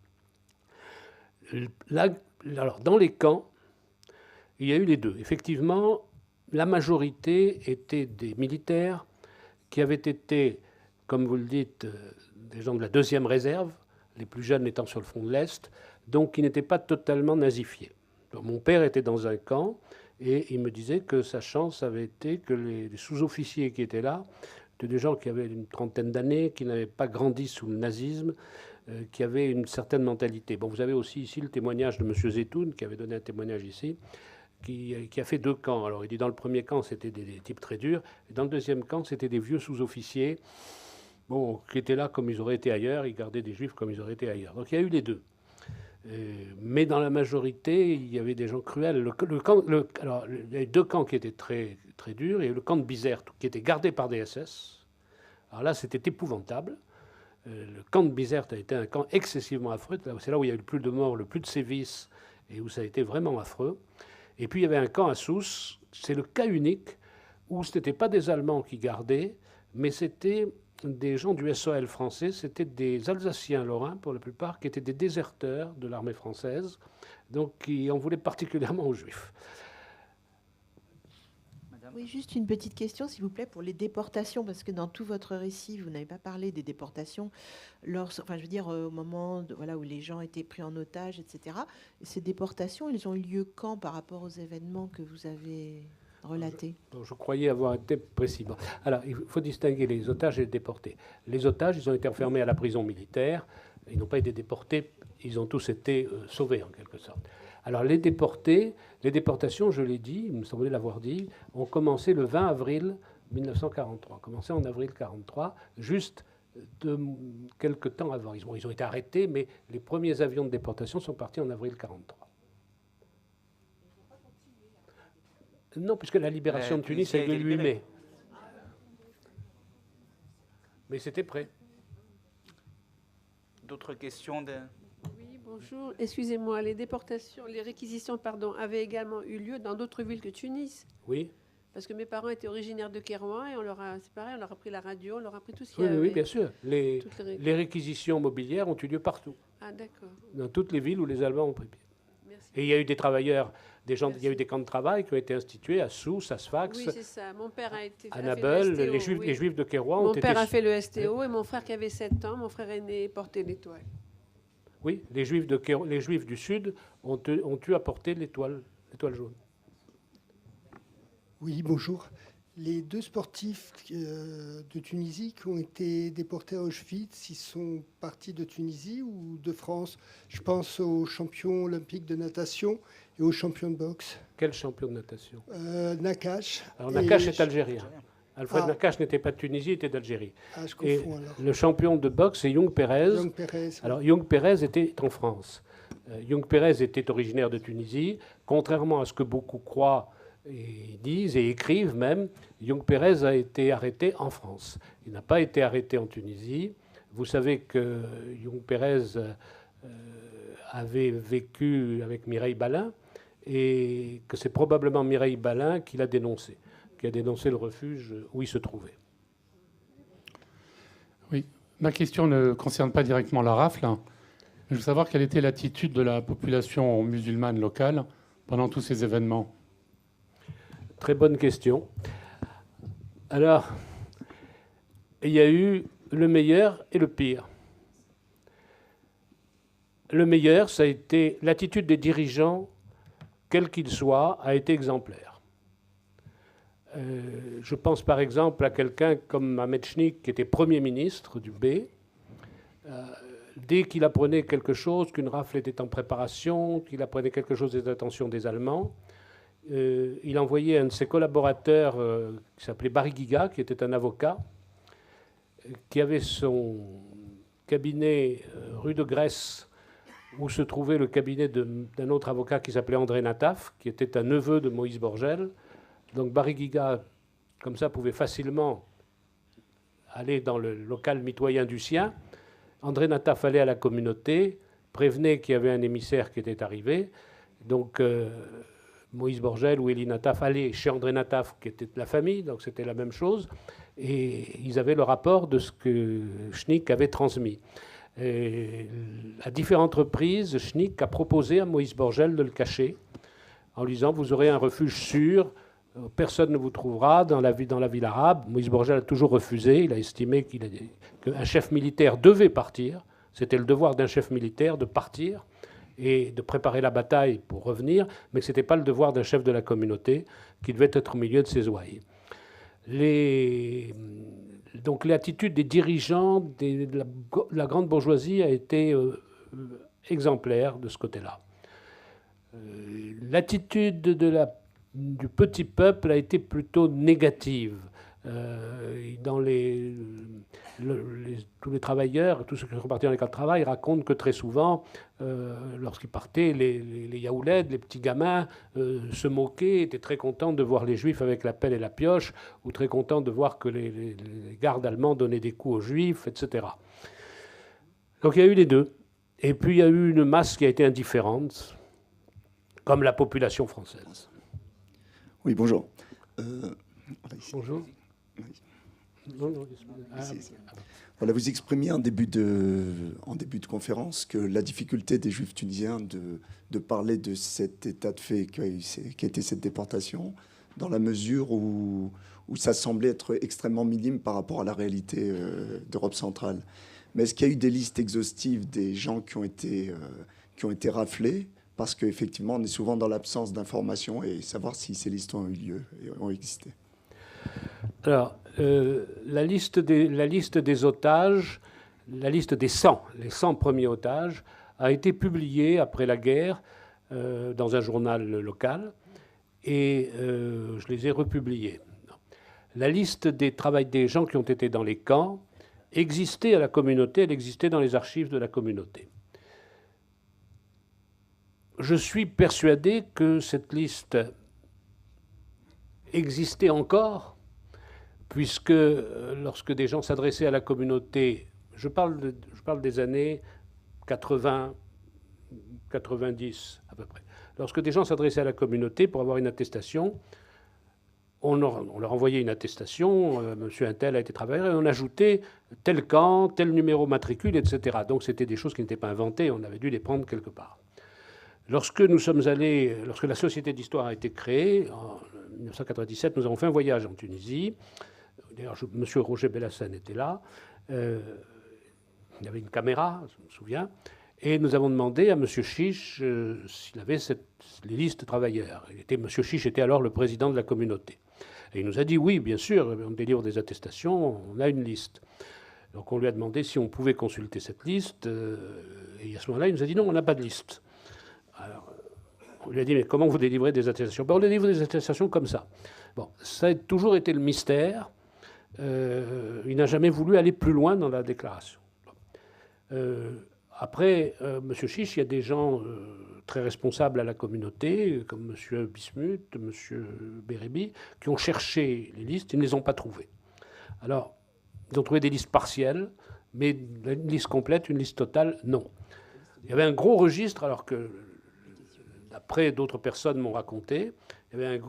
Là, alors, dans les camps, il y a eu les deux. Effectivement, la majorité était des militaires qui avaient été, comme vous le dites, des gens de la 2e réserve, les plus jeunes étant sur le front de l'Est, donc qui n'étaient pas totalement nazifiés. Donc, mon père était dans un camp et il me disait que sa chance avait été que les sous-officiers qui étaient là, étaient des gens qui avaient une trentaine d'années, qui n'avaient pas grandi sous le nazisme, qui avait une certaine mentalité. Bon, vous avez aussi ici le témoignage de M. Zetoun, qui avait donné un témoignage ici, qui a fait 2 camps. Alors, il dit dans le premier camp, c'était des types très durs, et dans le deuxième camp, c'était des vieux sous-officiers, bon, qui étaient là comme ils auraient été ailleurs, ils gardaient des Juifs comme ils auraient été ailleurs. Donc, il y a eu les deux. Mais dans la majorité, il y avait des gens cruels. Alors, il y avait 2 camps qui étaient très, très durs, et le camp de Bizerte, qui était gardé par des SS. Alors là, c'était épouvantable. Le camp de Bizerte a été un camp excessivement affreux. C'est là où il y a eu le plus de morts, le plus de sévices, et où ça a été vraiment affreux. Et puis il y avait un camp à Sousse, c'est le cas unique, où ce n'était pas des Allemands qui gardaient, mais c'était des gens du SOL français, c'était des Alsaciens lorrains pour la plupart, qui étaient des déserteurs de l'armée française, donc qui en voulaient particulièrement aux Juifs. Oui, juste une petite question, s'il vous plaît, pour les déportations, parce que dans tout votre récit, vous n'avez pas parlé des déportations, enfin, je veux dire, au moment où les gens étaient pris en otage, etc. Et ces déportations, elles ont eu lieu quand par rapport aux événements que vous avez relatés? Je croyais avoir été précis. Bon. Alors, il faut distinguer les otages et les déportés. Les otages, ils ont été enfermés à la prison militaire, ils n'ont pas été déportés, ils ont tous été sauvés, en quelque sorte. Alors, les déportations, je l'ai dit, il me semblait l'avoir dit, ont commencé le 20 avril 1943. Commencé en avril 1943, juste quelque temps avant. Ils ont été arrêtés, mais les premiers avions de déportation sont partis en avril 1943. Non, puisque la libération de Tunis est le 8 mai. Mais c'était prêt. D'autres questions Oui, bonjour. Excusez-moi, les déportations, les réquisitions, pardon, avaient également eu lieu dans d'autres villes que Tunis. Oui. Parce que mes parents étaient originaires de Kérouan et c'est pareil, on leur a pris la radio, on leur a pris tout ce qu'il Oui, y avait. oui, bien sûr. Les réquisitions mobilières ont eu lieu partout. Ah, d'accord. Dans toutes les villes où les Allemands ont pris pied. Merci. Et il y a eu des travailleurs, il y a eu des camps de travail qui ont été institués à Sousse, à Sfax, Oui, c'est ça. Mon père a été à Nabeul. Les Juifs de Kérouan ont été... Mon père a fait le STO et mon frère qui avait 7 ans, mon frère aîné, portait l'étoile. Oui, les Juifs du Sud ont eu à porter l'étoile jaune. Oui, bonjour. Les 2 sportifs de Tunisie qui ont été déportés à Auschwitz, ils sont partis de Tunisie ou de France? Je pense aux champions olympiques de natation et aux champions de boxe. Quel champion de natation? Nakache. Alors Nakache est algérien. Alfred Nakache n'était pas de Tunisie, il était d'Algérie. Ah, je confonds alors. Le champion de boxe, c'est Young Perez. Young Perez. Alors Young Perez était en France. Young Perez était originaire de Tunisie. Contrairement à ce que beaucoup croient et disent et écrivent même, Young Perez a été arrêté en France. Il n'a pas été arrêté en Tunisie. Vous savez que Young Perez avait vécu avec Mireille Balin et que c'est probablement Mireille Balin qui l'a dénoncé, qui a dénoncé le refuge où il se trouvait. Oui, ma question ne concerne pas directement la rafle. Je veux savoir quelle était l'attitude de la population musulmane locale pendant tous ces événements. Très bonne question. Alors, il y a eu le meilleur et le pire. Le meilleur, ça a été l'attitude des dirigeants, quels qu'ils soient, a été exemplaire. Je pense par exemple à quelqu'un comme Ahmed Schnick, qui était Premier ministre du B. Dès qu'il apprenait quelque chose, qu'une rafle était en préparation, qu'il apprenait quelque chose des intentions des Allemands, il envoyait un de ses collaborateurs qui s'appelait Barry Giga, qui était un avocat, qui avait son cabinet rue de Grèce, où se trouvait le cabinet d'un autre avocat qui s'appelait André Nataf, qui était un neveu de Moïse Borgel. Donc Barry Giga, comme ça, pouvait facilement aller dans le local mitoyen du sien. André Nataf allait à la communauté, prévenait qu'il y avait un émissaire qui était arrivé. Donc Moïse Borgel ou Elie Nataf allaient chez André Nataf, qui était de la famille, donc c'était la même chose. Et ils avaient le rapport de ce que Schnick avait transmis. Et à différentes reprises, Schnick a proposé à Moïse Borgel de le cacher, en lui disant « Vous aurez un refuge sûr, personne ne vous trouvera dans la ville arabe ». Moïse Borgel a toujours refusé. Il a estimé qu'un chef militaire devait partir. C'était le devoir d'un chef militaire de partir et de préparer la bataille pour revenir, mais que ce n'était pas le devoir d'un chef de la communauté qui devait être au milieu de ses ouailles. Donc l'attitude des dirigeants de la grande bourgeoisie a été exemplaire de ce côté-là. L'attitude du petit peuple a été plutôt négative. Tous les travailleurs, tous ceux qui sont partis dans les camps de travail racontent que très souvent, lorsqu'ils partaient, les yaoulèdes, les petits gamins se moquaient, étaient très contents de voir les juifs avec la pelle et la pioche, ou très contents de voir que les gardes allemands donnaient des coups aux juifs, etc. Donc il y a eu les deux. Et puis il y a eu une masse qui a été indifférente, comme la population française. Oui, bonjour. Bonjour. Voilà, vous exprimiez en début de conférence que la difficulté des Juifs tunisiens de parler de cet état de fait qui a été cette déportation, dans la mesure où ça semblait être extrêmement minime par rapport à la réalité d'Europe centrale. Mais est-ce qu'il y a eu des listes exhaustives des gens qui ont été raflés? Parce qu'effectivement, on est souvent dans l'absence d'informations et savoir si ces listes ont eu lieu et ont existé. Alors, la liste des otages, la liste des 100, les 100 premiers otages, a été publiée après la guerre dans un journal local et je les ai republiés. La liste des gens qui ont été dans les camps existait à la communauté, elle existait dans les archives de la communauté. Je suis persuadé que cette liste existait encore, puisque lorsque des gens s'adressaient à la communauté, je parle des années 80, 90 à peu près, lorsque des gens s'adressaient à la communauté pour avoir une attestation, on leur envoyait une attestation, monsieur Untel a été travailleur, et on ajoutait tel camp, tel numéro matricule, etc. Donc c'était des choses qui n'étaient pas inventées, on avait dû les prendre quelque part. Lorsque la Société d'Histoire a été créée, en 1997, nous avons fait un voyage en Tunisie. D'ailleurs, M. Roger Bellassène était là. Il y avait une caméra, je me souviens. Et nous avons demandé à M. Chiche s'il avait les listes de travailleurs. M. Chiche était alors le président de la communauté. Et il nous a dit, oui, bien sûr, on délivre des attestations, on a une liste. Donc on lui a demandé si on pouvait consulter cette liste. Et à ce moment-là, il nous a dit, non, on n'a pas de liste. Alors, on lui a dit, mais comment vous délivrez des attestations? On délivre des attestations comme ça. Bon, ça a toujours été le mystère. Il n'a jamais voulu aller plus loin dans la déclaration. Après, M. Chiche, il y a des gens très responsables à la communauté, comme M. Bismuth, M. Bérébi, qui ont cherché les listes, ils ne les ont pas trouvées. Alors, ils ont trouvé des listes partielles, mais une liste complète, une liste totale, non. Il y avait un gros registre, alors que d'après d'autres personnes m'ont raconté, il y avait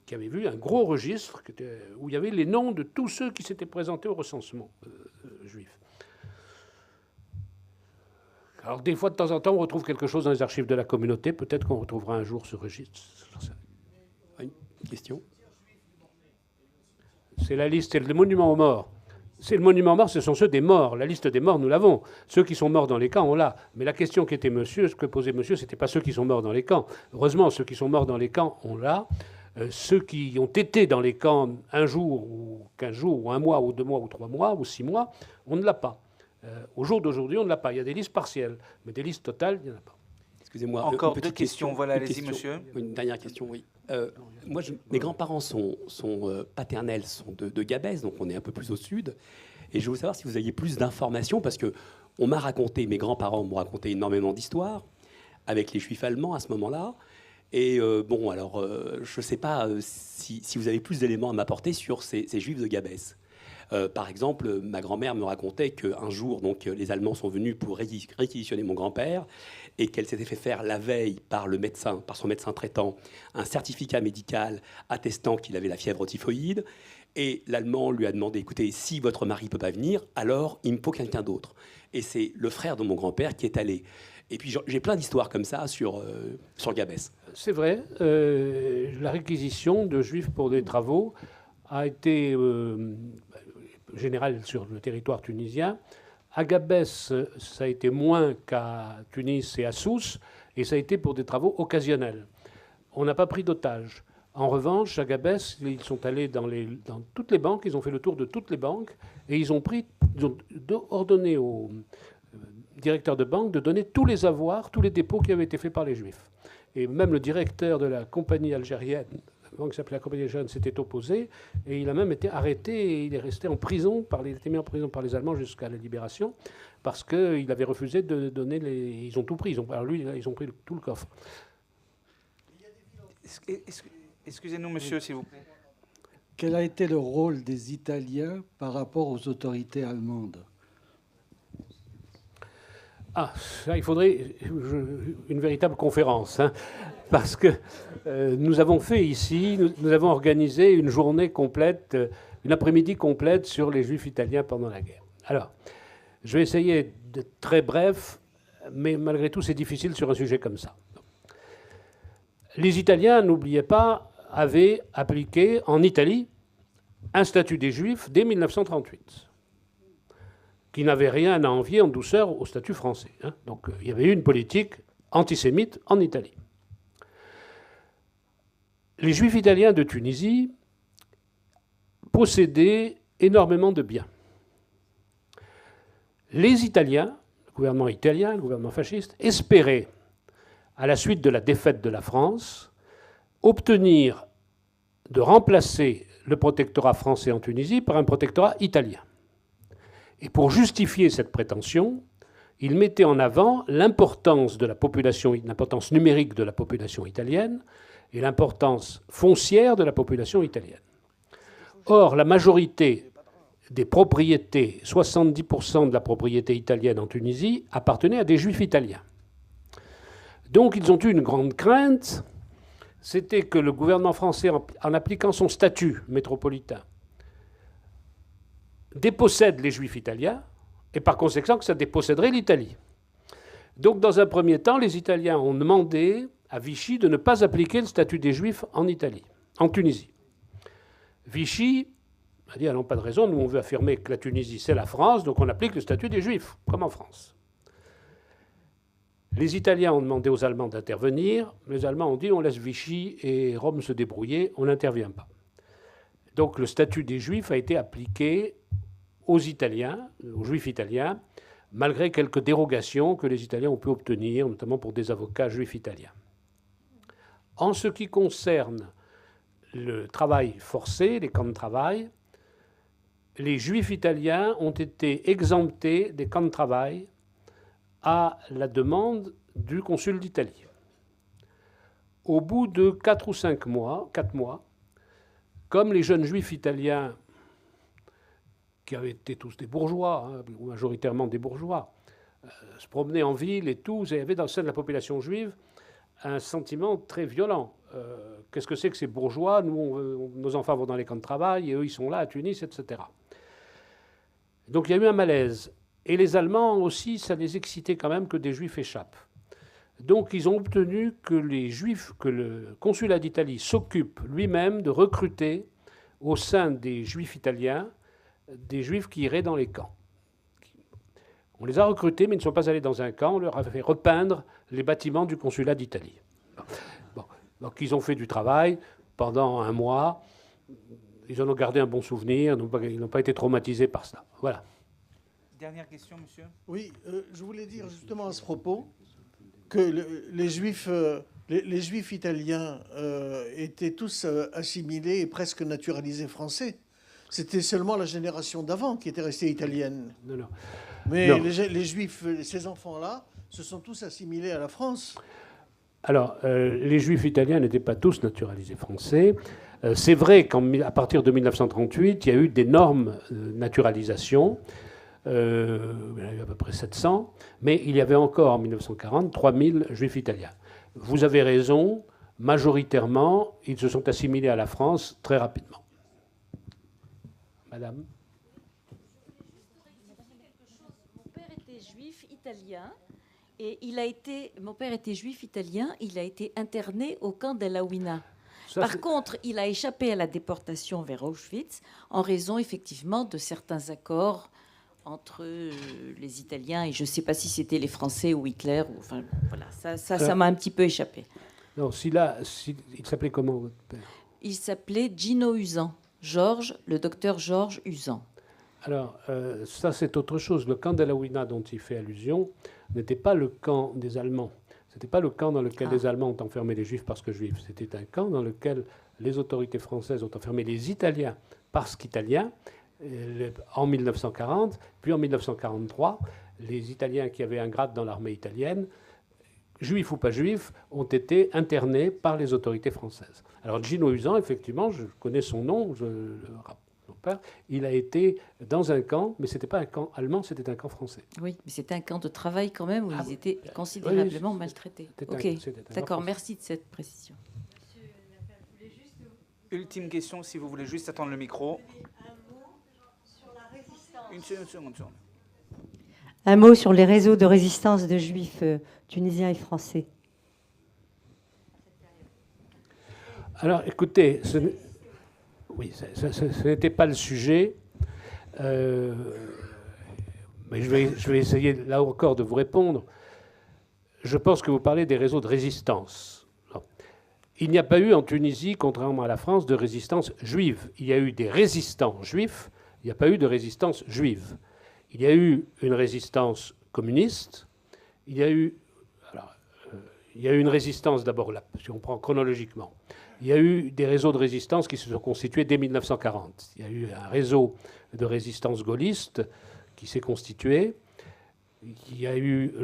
qui avait vu un gros registre où il y avait les noms de tous ceux qui s'étaient présentés au recensement juif. Alors des fois, de temps en temps, on retrouve quelque chose dans les archives de la communauté. Peut-être qu'on retrouvera un jour ce registre. Une question? C'est la liste, c'est le monument aux morts. C'est le monument aux morts, ce sont ceux des morts. La liste des morts, nous l'avons. Ceux qui sont morts dans les camps, on l'a. Mais la question qui était monsieur, ce que posait monsieur, ce n'était pas ceux qui sont morts dans les camps. Heureusement, ceux qui sont morts dans les camps, on l'a. Ceux qui ont été dans les camps un jour, ou 15 jours, ou un mois, ou 2 mois, ou 3 mois, ou 6 mois, on ne l'a pas. Au jour d'aujourd'hui, on ne l'a pas. Il y a des listes partielles, mais des listes totales, il n'y en a pas. Excusez-moi. Encore 2 questions. Voilà, allez-y, monsieur. Une dernière question, oui. Moi, mes grands-parents sont paternels sont de Gabès, donc on est un peu plus au sud. Et je veux savoir si vous aviez plus d'informations, parce que on m'a raconté, mes grands-parents m'ont raconté énormément d'histoires avec les Juifs allemands à ce moment-là. Et bon, alors, je ne sais pas si vous avez plus d'éléments à m'apporter sur ces Juifs de Gabès. Par exemple, ma grand-mère me racontait qu'un jour, donc, les Allemands sont venus pour réquisitionner mon grand-père et qu'elle s'était fait faire la veille par son médecin traitant, un certificat médical attestant qu'il avait la fièvre typhoïde. Et l'Allemand lui a demandé, écoutez, si votre mari ne peut pas venir, alors il me faut quelqu'un d'autre. Et c'est le frère de mon grand-père qui est allé. Et puis j'ai plein d'histoires comme ça sur Gabès. C'est vrai. La réquisition de Juifs pour des travaux a été générale sur le territoire tunisien. À Gabès, ça a été moins qu'à Tunis et à Sousse, et ça a été pour des travaux occasionnels. On n'a pas pris d'otages. En revanche, à Gabès, ils sont allés dans toutes les banques, ils ont fait le tour de toutes les banques, et ils ont ordonné au directeur de banque de donner tous les avoirs, tous les dépôts qui avaient été faits par les Juifs. Et même le directeur de la compagnie algérienne, la banque qui s'appelait la compagnie algérienne, s'était opposé, et il a même été arrêté, et il est resté en prison, il a été mis en prison par les Allemands jusqu'à la libération, parce qu'il avait refusé de donner ils ont tout pris, ils ont pris tout le coffre. Excusez-nous, monsieur, s'il vous plaît. Quel a été le rôle des Italiens par rapport aux autorités allemandes? Ah, ça, il faudrait une véritable conférence, hein, parce que nous avons fait ici, nous avons organisé une journée complète, une après-midi complète sur les Juifs italiens pendant la guerre. Alors, je vais essayer d'être très bref, mais malgré tout, c'est difficile sur un sujet comme ça. Les Italiens, n'oubliez pas, avaient appliqué en Italie un statut des Juifs dès 1938. Qui n'avait rien à envier en douceur au statut français. Hein. Donc il y avait eu une politique antisémite en Italie. Les Juifs italiens de Tunisie possédaient énormément de biens. Les Italiens, le gouvernement fasciste, espéraient, à la suite de la défaite de la France, obtenir de remplacer le protectorat français en Tunisie par un protectorat italien. Et pour justifier cette prétention, il mettait en avant l'importance de la population, l'importance numérique de la population italienne et l'importance foncière de la population italienne. Or, la majorité des propriétés, 70% de la propriété italienne en Tunisie, appartenait à des juifs italiens. Donc, ils ont eu une grande crainte, c'était que le gouvernement français, en appliquant son statut métropolitain, dépossède les juifs italiens, et par conséquent que ça déposséderait l'Italie. Donc, dans un premier temps, les Italiens ont demandé à Vichy de ne pas appliquer le statut des juifs en Italie, en Tunisie. Vichy a dit, ah non, pas de raison, nous on veut affirmer que la Tunisie c'est la France, donc on applique le statut des juifs, comme en France. Les Italiens ont demandé aux Allemands d'intervenir, les Allemands ont dit, on laisse Vichy et Rome se débrouiller, on n'intervient pas. Donc le statut des juifs a été appliqué aux Italiens, aux juifs italiens, malgré quelques dérogations que les Italiens ont pu obtenir, notamment pour des avocats juifs italiens. En ce qui concerne le travail forcé, les camps de travail, les juifs italiens ont été exemptés des camps de travail à la demande du consul d'Italie. Au bout de 4 ou 5 mois, 4 mois, comme les jeunes juifs italiens, qui avaient été tous des bourgeois, hein, majoritairement des bourgeois, se promenaient en ville et tout, il y avait dans le sein de la population juive un sentiment très violent. Qu'est-ce que c'est que ces bourgeois? Nous, nos enfants vont dans les camps de travail, et eux, ils sont là à Tunis, etc. Donc il y a eu un malaise. Et les Allemands aussi, ça les excitait quand même que des Juifs échappent. Donc ils ont obtenu que les Juifs, que le consulat d'Italie s'occupe lui-même de recruter au sein des Juifs italiens des Juifs qui iraient dans les camps. On les a recrutés, mais ils ne sont pas allés dans un camp. On leur a fait repeindre les bâtiments du consulat d'Italie. Bon. Donc ils ont fait du travail pendant un mois. Ils en ont gardé un bon souvenir. Ils n'ont pas été traumatisés par cela. Voilà. Dernière question, monsieur. Oui, je voulais dire justement à ce propos que les Juifs italiens étaient tous assimilés et presque naturalisés français. C'était seulement la génération d'avant qui était restée italienne. Non. Mais non. Les Juifs, ces enfants-là, se sont tous assimilés à la France. Alors, les Juifs italiens n'étaient pas tous naturalisés français. C'est vrai qu'à partir de 1938, il y a eu d'énormes naturalisations. Il y en a eu à peu près 700. Mais il y avait encore, en 1940, 3000 Juifs italiens. Vous avez raison, majoritairement, ils se sont assimilés à la France très rapidement. Madame? Mon père était juif italien. Et mon père était juif italien, il a été interné au camp d'El-Aouina. Par contre, il a échappé à la déportation vers Auschwitz en raison effectivement de certains accords entre les Italiens et je ne sais pas si c'était les Français ou Hitler. Enfin, voilà, ça m'a un petit peu échappé. Non, il s'appelait comment votre père? Il s'appelait Gino Usan, le docteur Georges Usan. Alors, ça c'est autre chose. Le camp d'El-Aouina dont il fait allusion n'était pas le camp des Allemands. Ce n'était pas le camp dans lequel les Allemands ont enfermé les Juifs parce que Juifs. C'était un camp dans lequel les autorités françaises ont enfermé les Italiens parce qu'Italiens en 1940. Puis en 1943, les Italiens qui avaient un grade dans l'armée italienne, juifs ou pas juifs, ont été internés par les autorités françaises. Alors Gino Usan, effectivement, je connais son nom, il a été dans un camp, mais ce n'était pas un camp allemand, c'était un camp français. Oui, mais c'était un camp de travail quand même, où ils étaient considérablement maltraités. Ok, d'accord, merci de cette précision. Ultime question, si vous voulez juste attendre le micro. Une seconde. Un mot sur les réseaux de résistance de juifs tunisiens et français. Alors, écoutez, ce n'était pas le sujet. Mais je vais essayer, là encore, de vous répondre. Je pense que vous parlez des réseaux de résistance. Il n'y a pas eu en Tunisie, contrairement à la France, de résistance juive. Il y a eu des résistants juifs, il n'y a pas eu de résistance juive. Il y a eu une résistance communiste, il y a eu une résistance d'abord, si on prend chronologiquement. Il y a eu des réseaux de résistance qui se sont constitués dès 1940. Il y a eu un réseau de résistance gaulliste qui s'est constitué. Il y a eu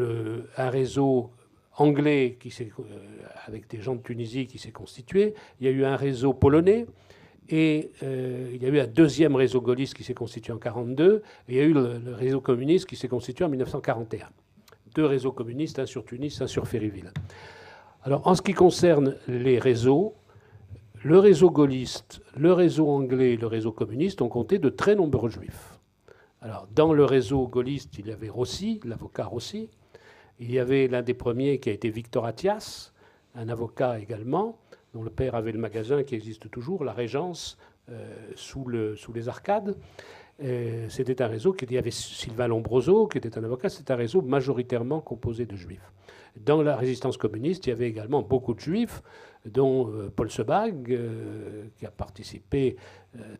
un réseau anglais avec des gens de Tunisie qui s'est constitué. Il y a eu un réseau polonais. Et il y a eu un deuxième réseau gaulliste qui s'est constitué en 1942. Et il y a eu le réseau communiste qui s'est constitué en 1941. 2 réseaux communistes, un sur Tunis, un sur Féryville. Alors, en ce qui concerne les réseaux, le réseau gaulliste, le réseau anglais et le réseau communiste ont compté de très nombreux juifs. Alors, dans le réseau gaulliste, il y avait Rossi, l'avocat Rossi. Il y avait l'un des premiers qui a été Victor Attias, un avocat également, dont le père avait le magasin qui existe toujours, la Régence, sous les arcades. C'était un réseau qui y avait Sylvain Lombroso, qui était un avocat. C'était un réseau majoritairement composé de juifs. Dans la résistance communiste, il y avait également beaucoup de juifs, dont Paul Sebag, qui a participé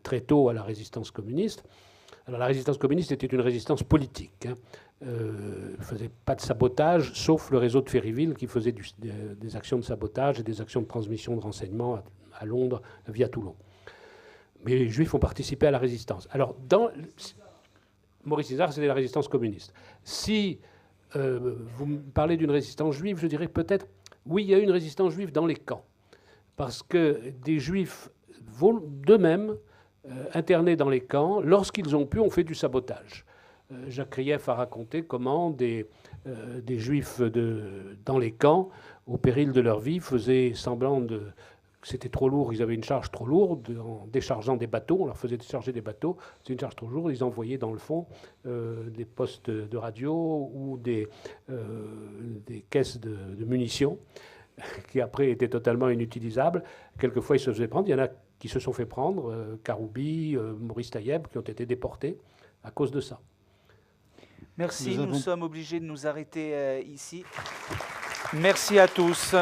très tôt à la résistance communiste. Alors la résistance communiste était une résistance politique. Ne faisait pas de sabotage, sauf le réseau de Féryville qui faisait des actions de sabotage et des actions de transmission de renseignements à Londres via Toulon. Mais les Juifs ont participé à la résistance. Alors, Maurice Isard, c'était la résistance communiste. Si vous me parlez d'une résistance juive, je dirais peut-être, oui, il y a eu une résistance juive dans les camps. Parce que des Juifs vont d'eux-mêmes internés dans les camps, lorsqu'ils ont pu, ont fait du sabotage. Jacques Krief a raconté comment des Juifs dans les camps, au péril de leur vie, faisaient semblant que c'était trop lourd, ils avaient une charge trop lourde, en déchargeant des bateaux, on leur faisait décharger des bateaux, c'était une charge trop lourde, ils envoyaient dans le fond des postes de radio ou des caisses de munitions, qui après étaient totalement inutilisables. Quelquefois, ils se faisaient prendre. Il y en a qui se sont fait prendre, Karoubi, Maurice Taïeb, qui ont été déportés à cause de ça. Merci, nous sommes obligés de nous arrêter ici. Merci à tous.